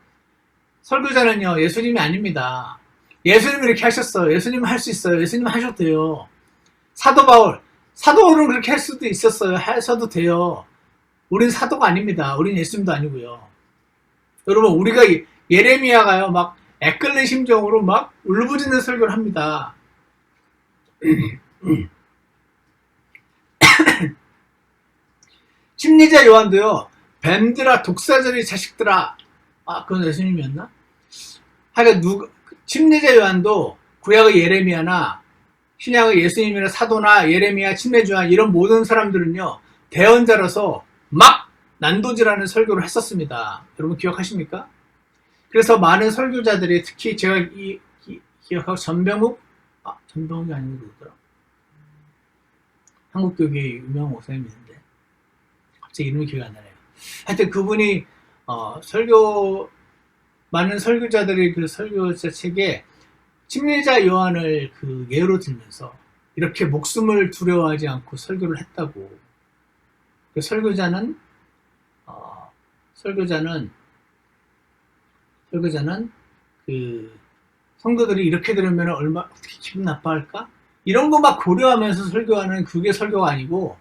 설교자는요, 예수님이 아닙니다. 예수님이 이렇게 하셨어요. 예수님은 할 수 있어요. 예수님은 하셔도 돼요. 사도 바울은 그렇게 할 수도 있었어요. 하셔도 돼요. 우린 사도가 아닙니다. 우린 예수님도 아니고요. 여러분, 우리가 예레미야가요, 막 애끓는 심정으로 막 울부짖는 설교를 합니다. 침례자 요한도요, 뱀들아, 독사들의 자식들아, 그건 예수님이었나? 하여간 침례자 요한도 구약의 예레미야나 신약의 예수님이나 사도나 예레미야, 침례자 요한 이런 모든 사람들은요, 대언자로서 막 난도질하는 설교를 했었습니다. 여러분 기억하십니까? 그래서 많은 설교자들이, 특히 제가 기억하고 전병욱이 아니고 누구더라? 한국교계의 유명한 목사님이 있는데 갑자기 이름이 기억이 안 나네요. 하여튼 그분이 많은 설교자들이 그 설교자 책에 침례자 요한을 그 예로 들면서 이렇게 목숨을 두려워하지 않고 설교를 했다고. 그 설교자는 그 성도들이 이렇게 들으면 어떻게 기분 나빠할까? 이런 거 막 고려하면서 설교하는 그게 설교가 아니고,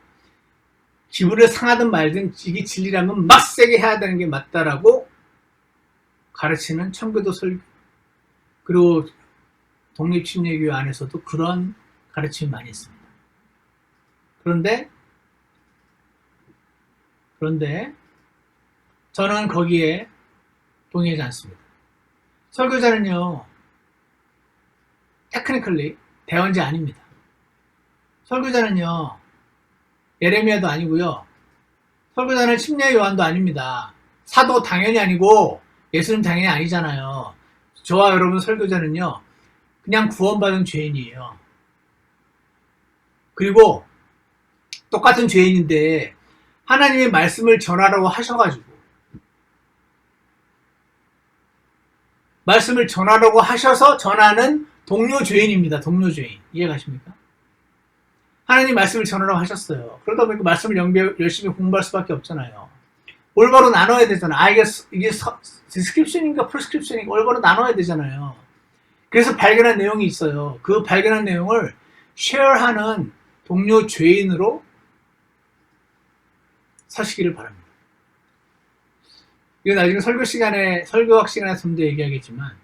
기분을 상하든 말든 이게 진리라면 막 세게 해야 되는 게 맞다라고 가르치는 청교도 설교, 그리고 독립침례교회 안에서도 그런 가르침이 많이 있습니다. 그런데 저는 거기에 동의하지 않습니다. 설교자는요, 테크니컬리 대언자 아닙니다. 설교자는요, 예레미야도 아니고요, 설교자는 침례 요한도 아닙니다. 사도 당연히 아니고 예수님 당연히 아니잖아요. 저와 여러분 설교자는요, 그냥 구원받은 죄인이에요. 그리고 똑같은 죄인인데 하나님의 말씀을 전하라고 하셔가지고, 말씀을 전하라고 하셔서 전하는 동료 죄인입니다. 동료 죄인. 이해가십니까? 하나님 말씀을 전하라고 하셨어요. 그러다 보니까 말씀을 열심히 공부할 수밖에 없잖아요. 올바로 나눠야 되잖아. 이게 디스크립션인가 프로스크립션인가 올바로 나눠야 되잖아요. 그래서 발견한 내용이 있어요. 그 발견한 내용을 쉐어하는 동료 죄인으로 사시기를 바랍니다. 이거 나중에 설교학 시간에 좀 더 얘기하겠지만,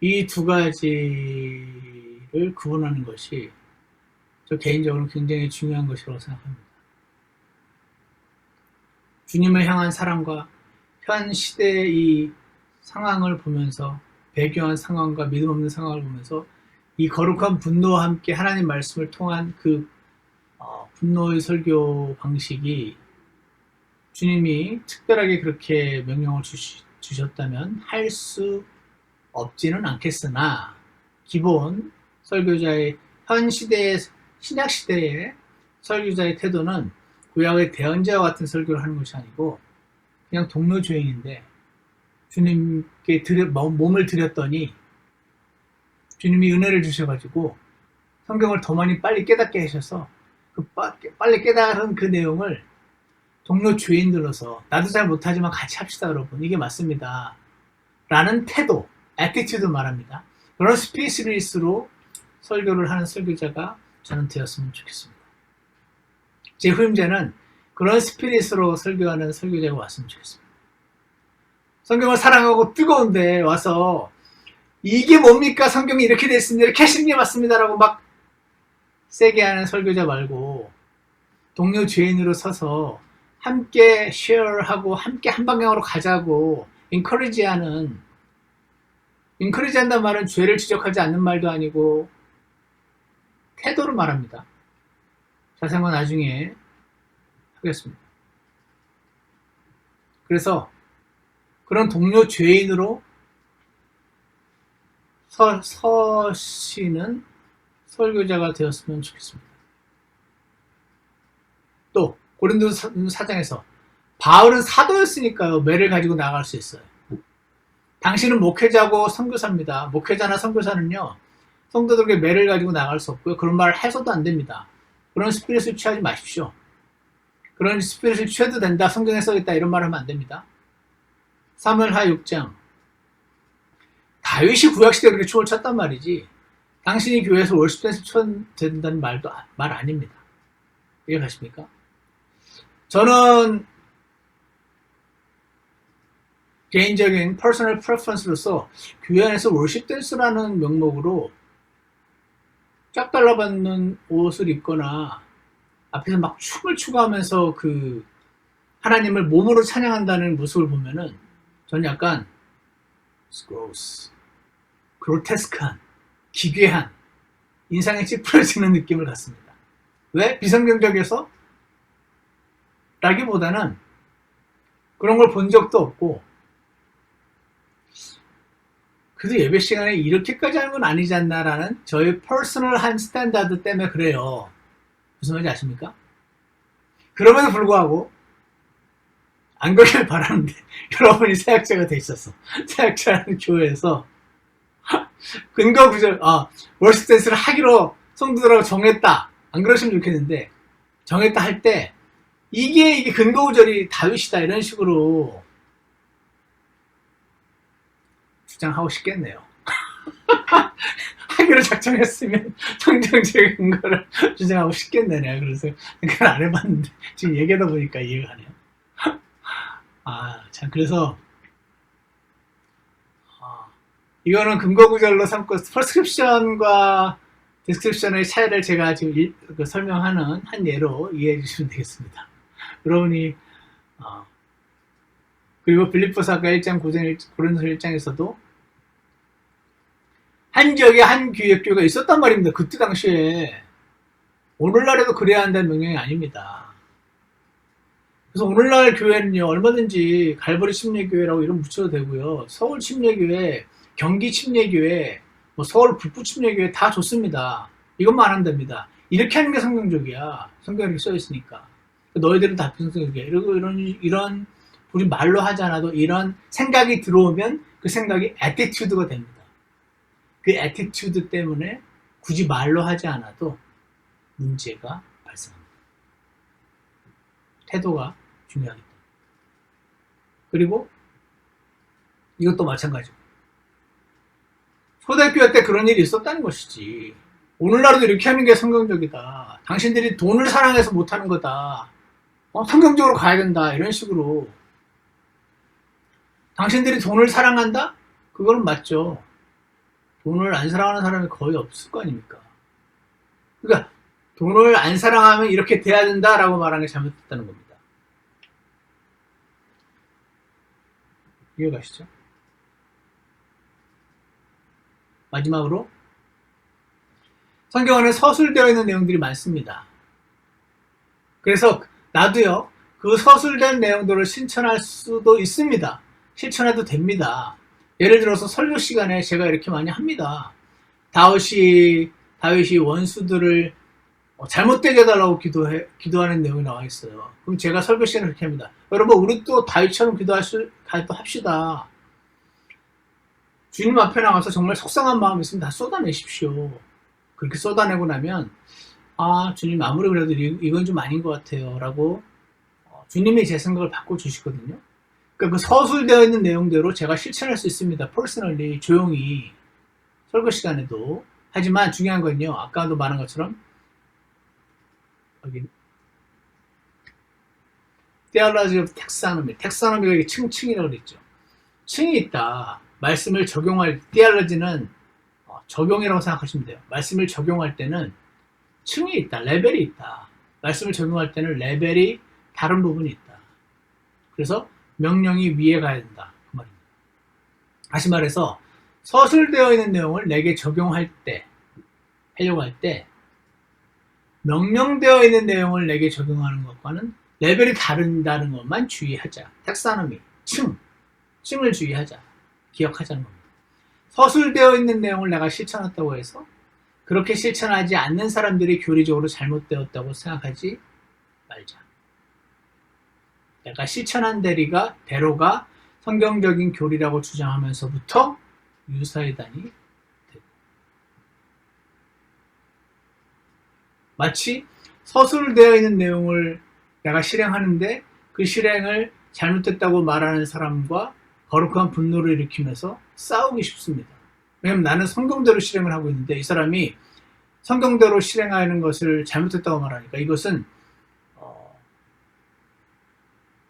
이 두 가지를 구분하는 것이 저 개인적으로 굉장히 중요한 것이라고 생각합니다. 주님을 향한 사랑과 현 시대의 이 상황을 보면서, 배교한 상황과 믿음 없는 상황을 보면서 이 거룩한 분노와 함께 하나님 말씀을 통한 그 분노의 설교 방식이 주님이 특별하게 그렇게 명령을 주셨다면 할 수 없지는 않겠으나, 기본 설교자의 현 시대의 신약 시대의 설교자의 태도는 구약의 대언자와 같은 설교를 하는 것이 아니고 그냥 동료 죄인인데 주님께 몸을 드렸더니 주님이 은혜를 주셔가지고 성경을 더 많이 빨리 깨닫게 하셔서 그 빨리 깨달은 그 내용을 동료 죄인들로서 나도 잘 못하지만 같이 합시다 여러분, 이게 맞습니다 라는 태도, 애티튜드 말합니다. 그런 스피릿으로 설교를 하는 설교자가 저는 되었으면 좋겠습니다. 제 후임자는 그런 스피릿으로 설교하는 설교자가 왔으면 좋겠습니다. 성경을 사랑하고 뜨거운데 와서 이게 뭡니까? 성경이 이렇게 됐습니다. 이렇게 하시는 게 맞습니다라고 막 세게 하는 설교자 말고 동료 죄인으로 서서 함께 쉐어하고 함께 한 방향으로 가자고 인커리지한다는 말은 죄를 지적하지 않는 말도 아니고 태도를 말합니다. 자세한 건 나중에 하겠습니다. 그래서 그런 동료 죄인으로 서시는 설교자가 되었으면 좋겠습니다. 또 고린도 4장에서 바울은 사도였으니까요, 매를 가지고 나갈 수 있어요. 당신은 목회자고 선교사입니다. 목회자나 선교사는요, 성도들에게 매를 가지고 나갈 수 없고요, 그런 말을 해서도 안 됩니다. 그런 스피릿을 취하지 마십시오. 그런 스피릿을 취해도 된다, 성경에 써있다, 이런 말 하면 안 됩니다. 사무엘하 6장, 다윗이 구약시대에 그렇게 춤을 췄단 말이지 당신이 교회에서 월십댄스 춰도 된다는 말 아닙니다. 이해가십니까? 저는 개인적인 퍼스널 프레퍼런스로서 교회 안에서 월십댄스라는 명목으로 쫙 달라붙는 옷을 입거나 앞에서 막 춤을 추고 하면서 그 하나님을 몸으로 찬양한다는 모습을 보면은 저는 약간 그로테스크한, 기괴한, 인상이 찌푸려지는 느낌을 갖습니다. 왜? 비성경적에서? 라기보다는 그런 걸 본 적도 없고, 그래도 예배 시간에 이렇게까지 하는 건 아니지 않나라는 저의 퍼스널한 스탠다드 때문에 그래요. 무슨 말인지 아십니까? 그럼에도 불구하고 안 그러길 바라는데 여러분이 사역자가 돼 있었어. 사역자라는 교회에서 근거 구절, 월십 댄스를 하기로 성도들하고 정했다. 안 그러시면 좋겠는데, 정했다 할 때 이게 근거 구절이 다윗이다 이런 식으로 주장하고 싶겠네요. 하기로 작정했으면 성경적인 근거를 주장하고 싶겠네. 그래서 그걸 안 해봤는데 지금 얘기하다 보니까 이해가 가네요. 참, 그래서 이거는 근거 구절로 삼고 프로스크립션과 디스크립션의 차이를 제가 지금 설명하는 한 예로 이해해 주시면 되겠습니다. 여러분이 그리고 빌립보서 아까 1장 고린도서 1장에서도 한 지역에 한 교회가 있었단 말입니다. 그때 당시에. 오늘날에도 그래야 한다는 명령이 아닙니다. 그래서 오늘날 교회는요, 얼마든지 갈보리 침례교회라고 이름 붙여도 되고요, 서울 침례교회, 경기 침례교회, 서울 북부 침례교회 다 좋습니다. 이것만 하면 됩니다. 이렇게 하는 게 성경적이야. 성경에 이렇게 써있으니까. 너희들은 다 비성경적이야. 그리고 이런 우리 말로 하지 않아도 이런 생각이 들어오면 그 생각이 애티튜드가 됩니다. 그 애티튜드 때문에 굳이 말로 하지 않아도 문제가 발생합니다. 태도가 중요하기 때문에. 그리고 이것도 마찬가지고 초대교회 때 그런 일이 있었다는 것이지. 오늘날도 이렇게 하는 게 성경적이다. 당신들이 돈을 사랑해서 못하는 거다. 성경적으로 가야 된다. 이런 식으로. 당신들이 돈을 사랑한다? 그거는 맞죠. 돈을 안 사랑하는 사람이 거의 없을 거 아닙니까? 그러니까 돈을 안 사랑하면 이렇게 돼야 된다라고 말하는 게 잘못됐다는 겁니다. 이해가시죠? 마지막으로 성경 안에 서술되어 있는 내용들이 많습니다. 그래서 나도요, 그 서술된 내용들을 실천할 수도 있습니다. 실천해도 됩니다. 예를 들어서 설교 시간에 제가 이렇게 많이 합니다. 다윗이 원수들을 잘못되게 해달라고 기도하는 내용이 나와 있어요. 그럼 제가 설교 시간에 그렇게 합니다. 여러분, 우리 또 다윗처럼 기도합시다. 주님 앞에 나가서 정말 속상한 마음이 있으면 다 쏟아내십시오. 그렇게 쏟아내고 나면 주님 아무리 그래도 이건 좀 아닌 것 같아요 라고 주님이 제 생각을 바꿔주시거든요. 그러니까 그 서술되어 있는 내용대로 제가 실천할 수 있습니다. 퍼스널리 조용히 설교 시간에도. 하지만 중요한 건요, 아까도 말한 것처럼 여기 Theology of 텍사노미가 이게 층이라고 그랬죠. 층이 있다. 말씀을 적용할 theology는 적용이라고 생각하시면 돼요. 말씀을 적용할 때는 층이 있다. 레벨이 있다. 말씀을 적용할 때는 레벨이 다른 부분이 있다. 그래서 명령이 위에 가야 된다. 그 말입니다. 다시 말해서 서술되어 있는 내용을 내게 적용할 때, 하려고 할 때 명령되어 있는 내용을 내게 적용하는 것과는 레벨이 다른다는 것만 주의하자. 텍사노미, 층을 주의하자. 기억하자는 겁니다. 서술되어 있는 내용을 내가 실천했다고 해서 그렇게 실천하지 않는 사람들이 교리적으로 잘못되었다고 생각하지 말자. 내가 실천한 대로가 성경적인 교리라고 주장하면서부터 유사이단이 되고, 마치 서술되어 있는 내용을 내가 실행하는데 그 실행을 잘못됐다고 말하는 사람과 거룩한 분노를 일으키면서 싸우기 쉽습니다. 왜냐하면 나는 성경대로 실행을 하고 있는데 이 사람이 성경대로 실행하는 것을 잘못했다고 말하니까 이것은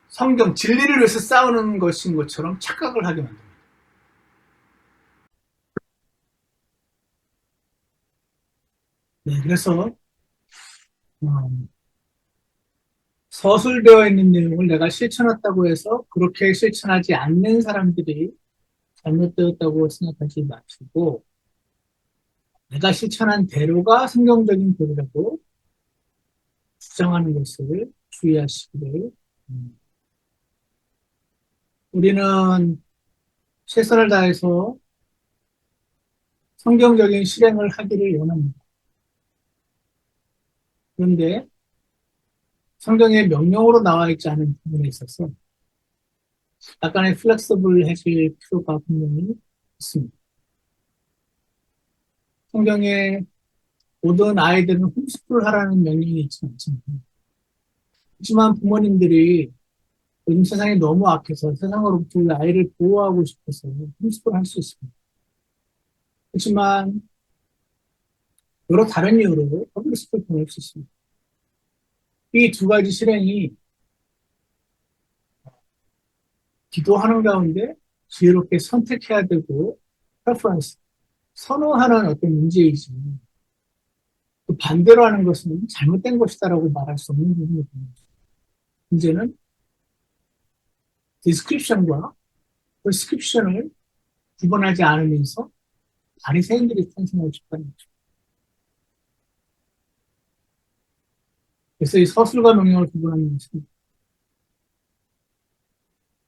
성경 진리를 위해서 싸우는 것인 것처럼 착각을 하게 만듭니다. 네, 그래서 서술되어 있는 내용을 내가 실천했다고 해서 그렇게 실천하지 않는 사람들이 잘못되었다고 생각하지 마시고 내가 실천한 대로가 성경적인 교리라고 주장하는 것을 주의하시기를. 우리는 최선을 다해서 성경적인 실행을 하기를 원합니다. 그런데 성경의 명령으로 나와 있지 않은 부분에 있어서 약간의 플렉서블해질 필요가 분명히 있습니다. 성경에 모든 아이들은 홈스쿨을 하라는 명령이 있지 않습니다. 하지만 부모님들이 요즘 세상이 너무 악해서 세상으로부터 우리 아이를 보호하고 싶어서 홈스쿨을 할 수 있습니다. 하지만 여러 다른 이유로 퍼블릭스쿨을 보낼 수 있습니다. 이 두 가지 실행이 기도하는 가운데 지혜롭게 선택해야 되고 preference, 선호하는 어떤 문제이지 또 반대로 하는 것은 잘못된 것이다라고 말할 수 없는 부분입니다. 문제는 description과 prescription을 구분하지 않으면서 바리새인들이 탄생하고 싶다는 거죠. 그래서 이 서술과 명령을 구분하는 것은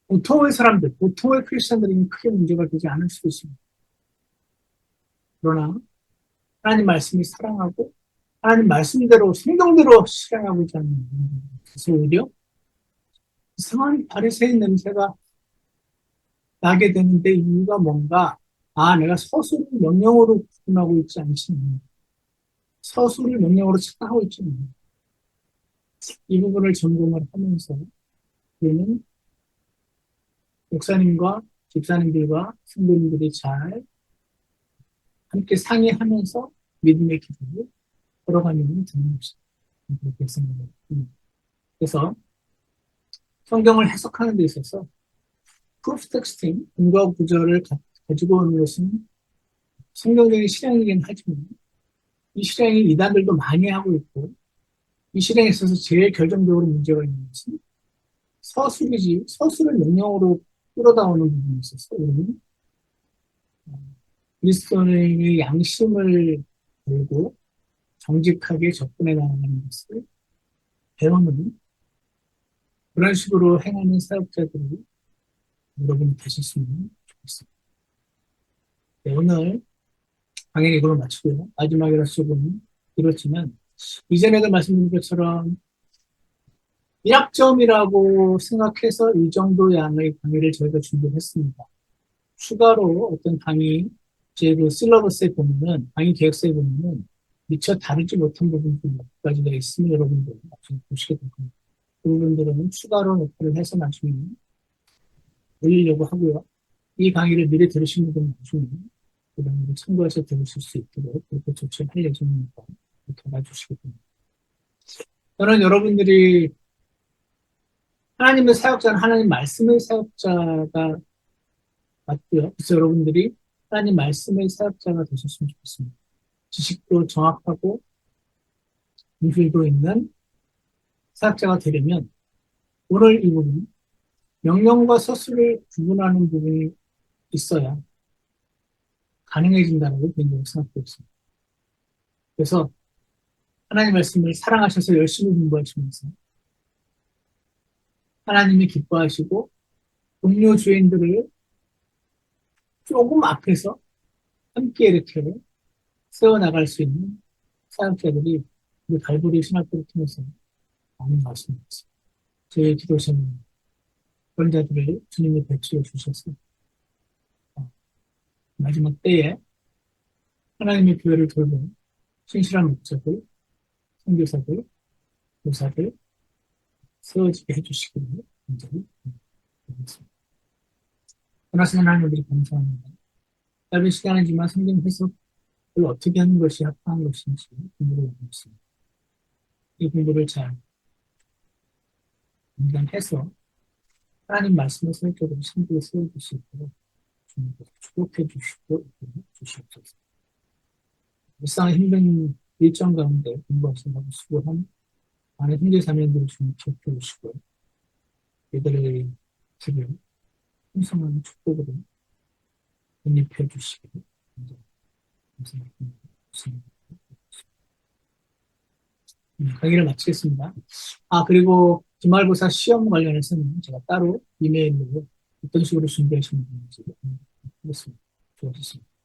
보통의 크리스천들에게는 크게 문제가 되지 않을 수도 있습니다. 그러나 하나님 말씀이 사랑하고 하나님 말씀대로 성경대로 실행하고 있지 않는 그래서 오히려 이상한 바리새인 냄새가 나게 되는데 이유가 뭔가 내가 서술을 명령으로 구분하고 있지 않지만 서술을 명령어로 착각하고 있죠. 이 부분을 점검을 하면서 우리는 목사님과 집사님들과 성도님들이 잘 함께 상의하면서 믿음의 기도를 걸어가면 되는 것이다. 그렇게 생각합니다. 그래서 성경을 해석하는 데 있어서 프루프 텍스팅, 근거 구절을 가지고 오는 것은 성경적인 실행이긴 하지만 이 실행이 이단들도 많이 하고 있고 이 실행에 있어서 제일 결정적으로 문제가 있는 것은 서술이지 서술을 명령으로 끌어다오는 부분에 있어서 우리는 그리스도인의 양심을 걸고 정직하게 접근해 나가는 것을 배우는 그런 식으로 행하는 사역자들이 여러분이 되셨으면 좋겠습니다. 네, 오늘 당연히 이걸로 마치고요. 마지막이라 수고는 이렇지만 이전에도 말씀드린 것처럼 1학점이라고 생각해서 이 정도 양의 강의를 저희가 준비했습니다. 추가로 어떤 강의, 제 그 실러버스에 보면은, 강의 계획서에 보면은 미처 다루지 못한 부분들이 몇 가지가 있으면 여러분들 나중에 보시게 될 겁니다. 그 부분들은 추가로 녹화를 해서 나중에 올리려고 하고요. 이 강의를 미리 들으신 분들은 나중에 그 강의를 참고해서 들으실 수 있도록 그렇게 조치를 할 예정이니까 도와주시기 바랍니다. 저는 여러분들이 하나님의 사역자는 하나님 말씀의 사역자가 맞고요. 그래서 여러분들이 하나님 말씀의 사역자가 되셨으면 좋겠습니다. 지식도 정확하고 인술도 있는 사역자가 되려면 오늘 이 부분, 명령과 서술을 구분하는 부분이 있어야 가능해진다고 개인적으로 생각하고 있습니다. 그래서 하나님 말씀을 사랑하셔서 열심히 공부하시면서 하나님이 기뻐하시고 동료 주인들을 조금 앞에서 함께 이렇게 세워나갈 수 있는 사역자들이 우리 갈보리 신학교를 통해서 많은 말씀을 했습니다. 저희 기도자는 그런 자들을 주님이 배치해 주셔서 마지막 때에 하나님의 교회를 돌보는 신실한 목자들, 선교사들, 교사들 세워지게 해주시기를 간절히 바라겠습니다. 원하시는 하나님들이 감사합니다. 짧은 시간이지만 성경 해석을 어떻게 하는 것이 합당한 것인지 공부를 하고 있습니다. 이 공부를 잘 인정해서 하나님 말씀을 설교로 신부에 세워줄 수 있도록 주님께서 축복해 주시고 주시옵소서. 일상 힘든 일정 가운데 공부하시느라고 수고한 많은 형제자매들을 주님 기억해 주시고 이들의 길을 풍성한 축복으로 인입해 주시기를 감사합니다. 강의를 마치겠습니다. 그리고 기말고사 시험 관련해서는 제가 따로 이메일로 어떤 식으로 준비하시면 되는지 하겠습니다. 수고하셨습니다.